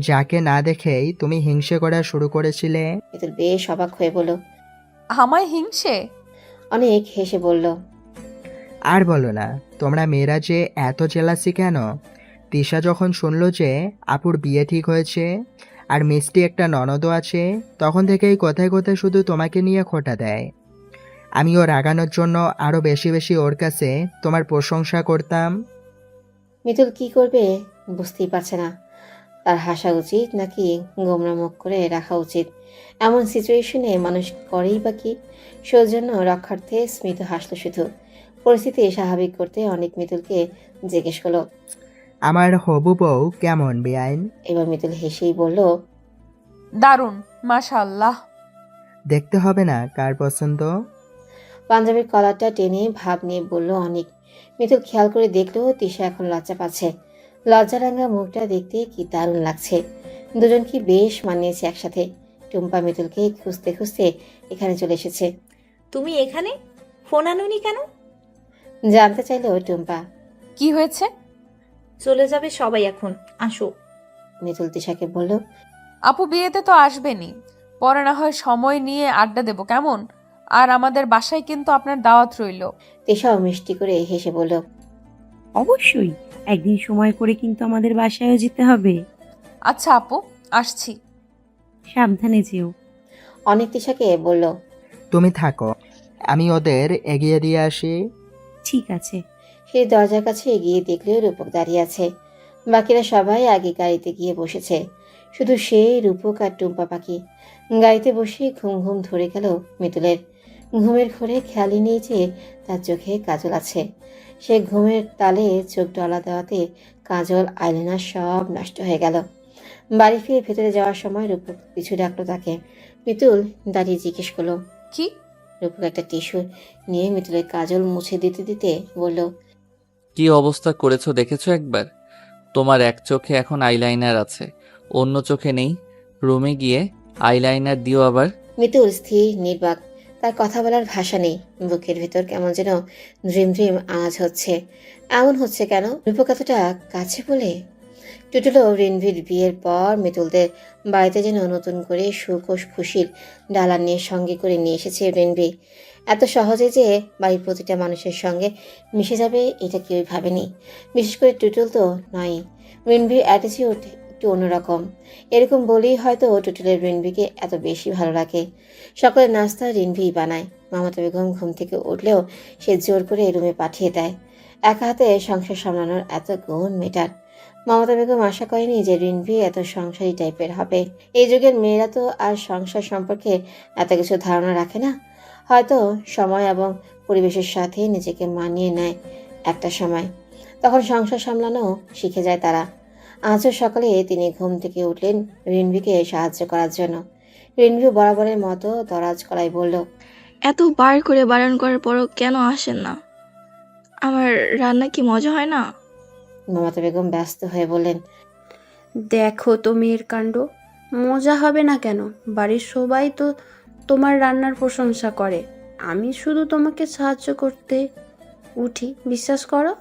যাকে না দেখেই তুমি হিংসে করা শুরু করেছিলে। মিতুল বেশ অবাক হয়ে বলল। আমায় হিংসে? অনেক হেসে বলল, আর বলো না, তোমরা মেয়েরা যে এত জেলাসি কেন? তিশা যখন শুনলো যে আপুর বিয়ে ঠিক হয়েছে আর মিষ্টি একটা ননদও আছে, তখন থেকেই কোথায় কোথায় শুধু তোমাকে নিয়ে খোঁটা দেয়। আমিও রাগানোর জন্য আরও বেশি বেশি ওর কাছে তোমার প্রশংসা করতাম। মিতুল কি করবে বুঝতেই পারছে না। তার হাসা উচিত নাকি গোমরা মুখ করে রাখা উচিত? এমন সিচুয়েশনে মানুষ করেই বা কি? সৌজন্য রক্ষার্থে স্মিত হাসল শুধু। পরিস্থিতি স্বাভাবিক করতে অনেক মিতুলকে জিজ্ঞেস করলো, আমার হবু বউ কেমন বেআইন? এবার মিতুল হেসেই বলল, দারুণ, মাশাআল্লাহ। দেখতে হবে না কার পছন্দ? পাঞ্জাবির কলারটা টেনে ভাব নিয়ে বলল অনেক। মিতুল খেয়াল করে দেখলো তিশা এখন লজ্জা পাচ্ছে। লজ্জারাঙ্গা মুখটা দেখতে কি দারুণ লাগছে। দুজন কি বেশ মানিয়েছে একসাথে। টুম্পা মিতুলকে খুঁজতে খুঁজতে এখানে চলে এসেছে। তুমি এখানে? ফোন আনোনি কেন? জানতে চাইলো টুম্পা। কি হয়েছে? চলে যাবে সবাই এখন, আসো। মিতুল তিশাকে বলল, আপু বিয়েতে তো আসবেনি, পরে না হয় সময় নিয়ে আড্ডা দেবো, কেমন? আর আমাদের বাসায় কিন্তু আপনার দাওয়াত রইল। তিশাও মিষ্টি করে হেসে বলল, অবশ্যই, একদিন সময় করে কিন্তু আমাদের বাসায়ও যেতে হবে। আচ্ছা আপু, আসছি। সাবধানে যেও। অনেক তিশাকে বলল, তুমি থাকো, আমি ওদের এগিয়ে দিয়ে আসি। ঠিক আছে। সেই দরজার কাছে এগিয়ে দেখলেও রূপক দাঁড়িয়ে আছে। বাকিরা সবাই আগে গাড়িতে গিয়ে বসেছে। শুধু সেই রূপক আর টুম্পা পাখি। গাড়িতে বসে ঘুম ঘুম ধরে গেল মিতুলের। ঘুমের ঘোরে খেয়ালই নেই যে তার চোখে কাজল আছে। সে ঘুমের তালে চোখ ডলা দেওয়াতে কাজল, আইলাইনার সব নষ্ট হয়ে গেল। বাড়ি ফিরে ভেতরে যাওয়ার সময় রূপক পিছু ডাকলো তাকে। মিতুল দাঁড়িয়ে জিজ্ঞেস করলো, কি? রূপক একটা টিস্যু নিয়ে মিতুলের কাজল মুছে দিতে দিতে বলল, কি অবস্থা করেছো দেখেছো একবার? তোমার এক চোখে এখন আইলাইনার আছে, অন্য চোখে নেই। রুমে গিয়ে আইলাইনার দিও আবার। মিতুল স্থির নির্বাক। তার কথা বলার ভাষা নেই। বুকের ভেতর কেমন যেন ড্রিম ড্রিম আওয়াজ হচ্ছে। এমন হচ্ছে কেন? রূপক এতটা কাছে বলে? টুটুলো রিনভির বিয়ের পর মিতুলদের বাড়িতে যেন নতুন করে সুখ ও খুশির ডালা নিয়ে সঙ্গে করে নিয়ে এসেছে রিনভি। এত সহজে যে বাড়ির প্রতিটা মানুষের সঙ্গে মিশে যাবে এটা কেউই ভাবেনি। বিশেষ করে টুটুল তো নয়। রিনভির অ্যাটিটিউড একটু অন্যরকম। এরকম বলেই হয়তো টুটুলের রিনভিকে এত বেশি ভালো লাগে। সকালের নাস্তা রিনভি বানায়। মামাতা বেগম ঘুম থেকে উঠলেও সে জোর করে রুমে পাঠিয়ে দেয়। একা হাতে সংসার সামলানোর এত গুণ মেটার। মমতা বেগম আশা করেনি যে রিনভি এত সংসারী টাইপের হবে। এই যুগের মেয়েরা তো আর সংসার সম্পর্কে এত কিছু ধারণা রাখে না। হয়তো সময় এবং পরিবেশের সাথে নিজেকে মানিয়ে নেয় একটা সময়, তখন সংসার সামলানো শিখে যায় তারা। আজও সকালে তিনি ঘুম থেকে উঠলেন রিনভিকে সাহায্য করার জন্য। রিনভি বরাবরের মতো দরাজ গলায় বলল, এত বার করে বারণ করার পরও কেন আসেন না? আমার রান্না কি মজা হয় না? মমতা বেগম ব্যস্ত হয়ে বললেন, দেখো তো মেয়ের কাণ্ড। মজা হবে না কেন? বাড়ির সবাই তো তোমার রান্নার প্রশংসা করে। আমি শুধু তোমাকে সাহায্য করতে উঠি, বিশ্বাস করো।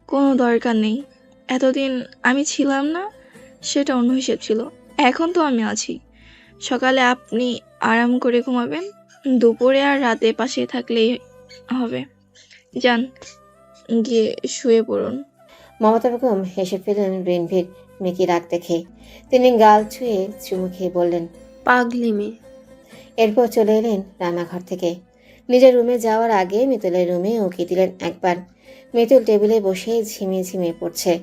কোনো দরকার নেই। এতদিন আমি ছিলাম না, সেটা অন্য হিসেব ছিল। এখন তো আমি আছি। সকালে আপনি আরাম করে ঘুমাবেন, দুপুরে আর রাতে পাশে থাকলেই হবে। যান, গিয়ে শুয়ে পড়ুন। মমতা বেগম হেসে ফেলেন রিনভির মেকি রাগ দেখে। তিনি গাল ছুঁয়ে চুমু খেয়ে বললেন, পাগলি মেয়ে। এরপর চলে এলেন রান্নাঘর থেকে। নিজের রুমে যাওয়ার আগে মিতুলের রুমে উঁকি দিলেন একবার। মিতুল টেবিলে বসে ঝিমিয়ে ঝিমিয়ে পড়ছে।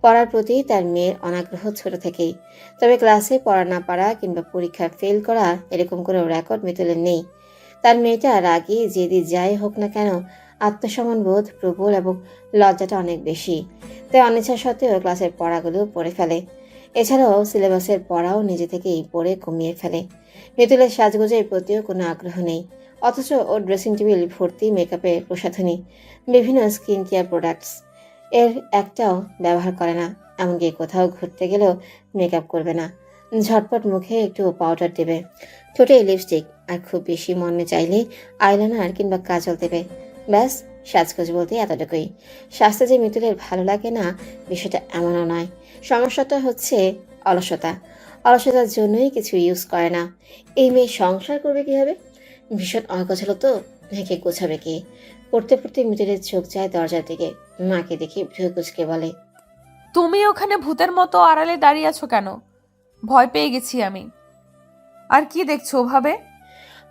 পড়ার প্রতি তার মেয়ের অনাগ্রহ ছোট থেকেই। তবে ক্লাসে পড়া না পারা কিংবা পরীক্ষায় ফেল করা এরকম কোনো রেকর্ড মিতুলের নেই। তার মেয়েটা রাগী জেদি যাই হোক না কেন, আত্মসম্মান বোধ প্রবল এবং লজ্জাটা অনেক বেশি। তাই অনিচ্ছা সত্ত্বেও ক্লাসের পড়াগুলো পড়ে ফেলে। এছাড়াও সিলেবাসের পড়াও নিজে থেকেই পড়ে কমিয়ে ফেলে। মিতুলের সাজগোজের প্রতিও কোনো আগ্রহ নেই। অথচ ওর ড্রেসিং টেবিল ভর্তি মেকআপের প্রসাধনী, বিভিন্ন স্কিন কেয়ার প্রোডাক্টস। এর একটাও ব্যবহার করে না, এমনকি কোথাও ঘুরতে গেলেও মেকআপ করবে না। ঝটপট মুখে একটু পাউডার দেবে, ঠোঁটে লিপস্টিক, আর খুব বেশি মনে চাইলে আইলাইনার কিংবা কাজল দেবে। ব্যাস, সাজগোজ বলতে এতটুকুই। স্বাস্থ্য যে মিতুলের ভালো লাগে না বিষয়টা এমনও নয়। সমস্যাটা হচ্ছে অলসতা। অলসতার জন্যই কিছু ইউজ করে না। এই মেয়ে সংসার করবে কিভাবে? ভীষণ অগোছালো তো, মেয়েকে গোছাবে কি? পড়তে পড়তে মিতুলের চোখ যায় দরজার দিকে। মাকে দেখে ভ্রু কুচকে বলে, তুমি ওখানে ভূতের মতো আড়ালে দাঁড়িয়ে আছো কেন? ভয় পেয়ে গেছি আমি। আর কি দেখছো ওভাবে?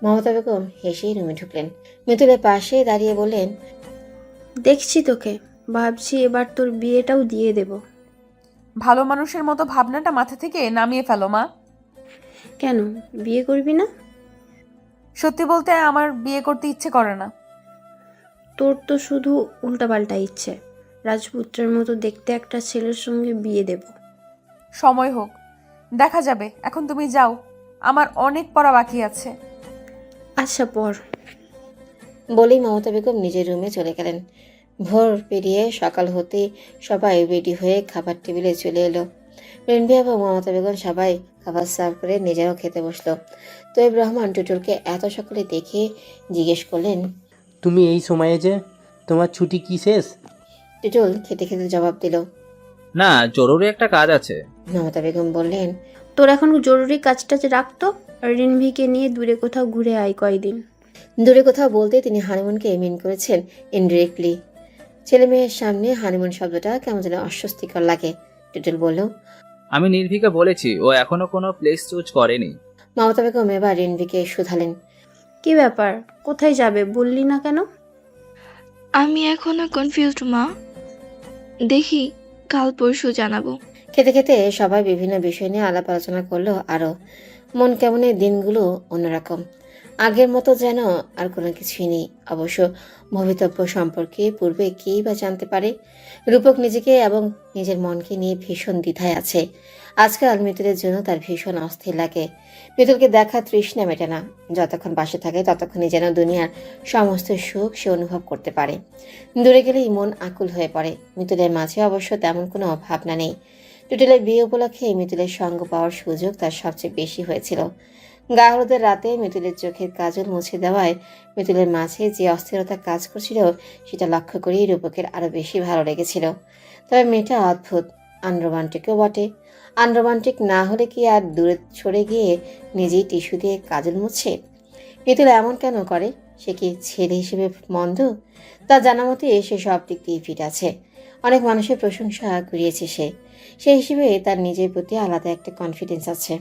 মমতা বেগম হেসেই রুমে ঢুকলেন। মিতুলের পাশে দাঁড়িয়ে বললেন, দেখছি তোকে, ভাবছি এবার তোর বিয়েটাও দিয়ে দেব। ভালো মানুষের মতো ভাবনাটা মাথা থেকে নামিয়ে ফেলো মা। কেন, বিয়ে করবি না? সত্যি বলতে আমার বিয়ে করতে ইচ্ছে করে না। তোর তো শুধু উল্টাপাল্টা ইচ্ছে। রাজপুত্রের মতো দেখতে একটা ছেলের সঙ্গে বিয়ে দেব। সময় হোক, দেখা যাবে। এখন তুমি যাও, আমার অনেক পড়া বাকি আছে। আচ্ছা, পর। বলেই মমতা বেগম নিজের রুমে চলে গেলেন। ভোর পেরিয়ে সকাল হতে সবাই রেডি হয়ে খাবার টেবিলে চলে এলো। রেনবি এবং মমতা বেগম সবাই খাবার সার্ভ করে নিজেরাও খেতে বসলো। তৈব রহমান টুটুলকে এত সকালে দেখে জিজ্ঞেস করলেন, তুমি এই সময়ে যে, তোমার ছুটি কি শেষ? টুটুল খেতে খেতে জবাব দিল, না, জরুরি একটা কাজ আছে। মমতা বেগম বললেন, তোর এখন জরুরি কাজটা যে রাখতো, রিনভিকে নিয়ে দূরে কোথাও ঘুরে আয় কয়দিন। দূরে কোথাও বলতে তিনি হানিমুনকে মিন করেছেন ইনডিরেক্টলি। ছেলে মেয়ের সামনে হানিমুন শব্দটা কেমন যেন অস্বস্তিকর লাগে। টুটুল বলল, আমি নির্ভীকে বলেছি, ও এখনো কোনো প্লেস চুজ করেনি। মমতা বেগম এবার রিনভিকে শুধালেন, কি ব্যাপার, কোথায় যাবে বললি না কেন? আমি এখনো কনফিউজড মা, দেখি কাল পরশু জানাবো। খেতে খেতে সবাই বিভিন্ন বিষয় নিয়ে আলাপ আলোচনা করলো। আরও মন কেমনের দিনগুলো অন্যরকম, আগের মতো যেন আর কোনো কিছুই নেই। অবশ্য ভবিতব্য সম্পর্কে পূর্বে কেই বা জানতে পারে। রূপক নিজেকে এবং নিজের মনকে নিয়ে ভীষণ দ্বিধায় আছে। আজকাল মিতুলের জন্য তার ভীষণ অস্থির লাগে। মিতুলকে দেখা তৃষ্ণা মেটে না। যতক্ষণ পাশে থাকে ততক্ষণই যেন দুনিয়ার সমস্ত সুখ সে অনুভব করতে পারে। দূরে গেলেই মন আকুল হয়ে পড়ে। মিতুলের মাঝে অবশ্য তেমন কোনো ভাবনা নেই। টুটুলের বিয়ে উপলক্ষে মিতুলের সঙ্গ পাওয়ার সুযোগ তার সবচেয়ে বেশি হয়েছিল। গা হলুদের রাতে মিতুলের চোখের কাজল মুছে দেওয়ায় মিতুলের মাঝে যে অস্থিরতা কাজ করছিল সেটা লক্ষ্য করেই রূপকের আরো বেশি ভালো লেগেছিল। তবে মেয়েটা অদ্ভুত, আনরোমান্টিকও বটে। আনরোমান্টিক না হলে কি আর দূরে সরে গিয়ে নিজেই টিস্যু দিয়ে কাজল মুছে? মিতুল এমন কেন করে? সে কি ছেলে হিসেবে মন্দ? তার জানা মতে সে সব দিক দিয়ে ফিট আছে। অনেক মানুষের প্রশংসা কুড়িয়েছে সে। সেই হিসেবে তার নিজের প্রতি আলাদা একটা কনফিডেন্স আছে।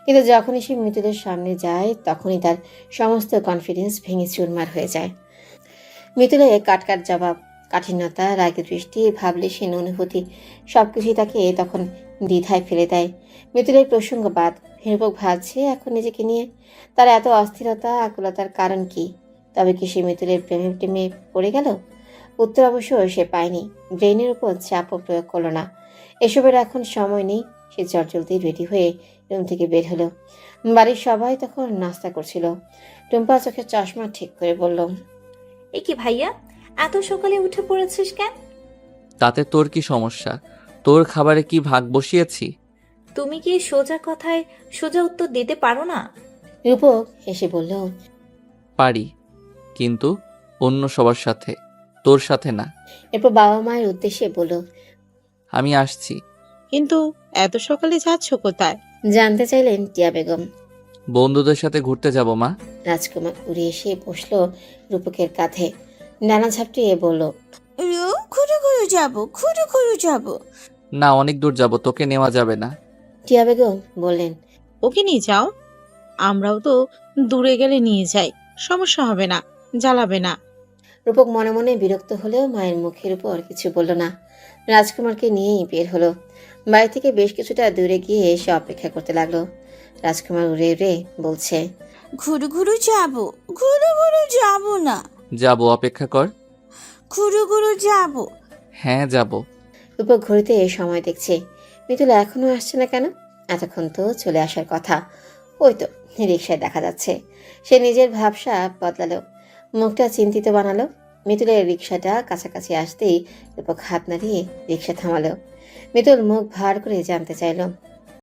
কিন্তু যখনই সে মিতুলের সামনে যায় তখনই তার সমস্ত কনফিডেন্স ভেঙে চুরমার হয়ে যায়। মিতুলের কাটকাট জবাব, কাঠিন্যতা, রাগের দৃষ্টি, ভাবলেশীন অনুভূতি সবকিছুই তাকে তখন দ্বিধায় ফেলে দেয়। মিতুলের প্রসঙ্গবাদ, রূপক ভাবছে এখন নিজেকে নিয়ে। তার এত অস্থিরতা, আকুলতার কারণ কি? তবে কি সে মিতুলের প্রেমে টেমে পড়ে গেল? উত্তর অবশ্য সে পায়নি। ব্রেইনের উপর চাপও প্রয়োগ করলো না। এসবের এখন সময় নেই। সে চটজলদি রেডি হয়ে রুম থেকে বের হলো। বাড়ির সবাই তখন নাস্তা করছিল। টুম্পা চোখে চশমা ঠিক করে বলল, এ কি ভাইয়া, এত সকালে উঠে পড়েছিস কেন? তাতে তোর কি সমস্যা? তোর খাবারে কি ভাগ বসিয়েছি? তুমি কি সোজা কথায় সোজা উত্তর দিতে পারো না? রূপক হেসে বলল, পারি, কিন্তু অন্য সবার সাথে, তোর সাথে না। এরপর বাবা মায়ের উদ্দেশ্যে বলল, আমি আসছি। কিন্তু এত সকালে যাচ্ছ কোথায়? জানতে চাইলেন টিয়া বেগম। বন্ধুদের সাথে ঘুরতে যাব মা। রাজকুমার উড়ে এসে বসলো রূপকের কাঁধে। নানা ঝাপটিয়ে বলল, ঘুরু ঘুরু যাব। না, অনেক দূর যাব, তোকে নেওয়া যাবে না। টিয়া বেগম বললেন, ওকে নিয়ে যাও, আমরাও তো দূরে গেলে নিয়ে যাই, সমস্যা হবে না, জ্বালাবে না। রূপক মনে মনে বিরক্ত হলেও মায়ের মুখের উপর কিছু বলল না। রাজকুমারকে নিয়েই বের হলো। বাড়ি থেকে বেশ কিছুটা দূরে গিয়ে এসে অপেক্ষা করতে লাগলো। রাজকুমার উড়ে উড়ে বলছে, ঘুরু ঘুরু যাব না। যাব, অপেক্ষা কর। ঘুরু যাব। হ্যাঁ, যাব। রূপক ঘড়িতে সময় দেখছে। মিতুল এখনো আসছে না কেন? এতক্ষণ তো চলে আসার কথা। ওই তো রিক্সায় দেখা যাচ্ছে। সে নিজের ভাবসা বদলালো, মুখটা চিন্তিত বানালো। মিতুলের রিক্সাটা কাছাকাছি আসতেই রূপক হাত নাড়িয়ে রিক্সা থামালো। মিতুল মুখ ভার করে জানতে চাইল,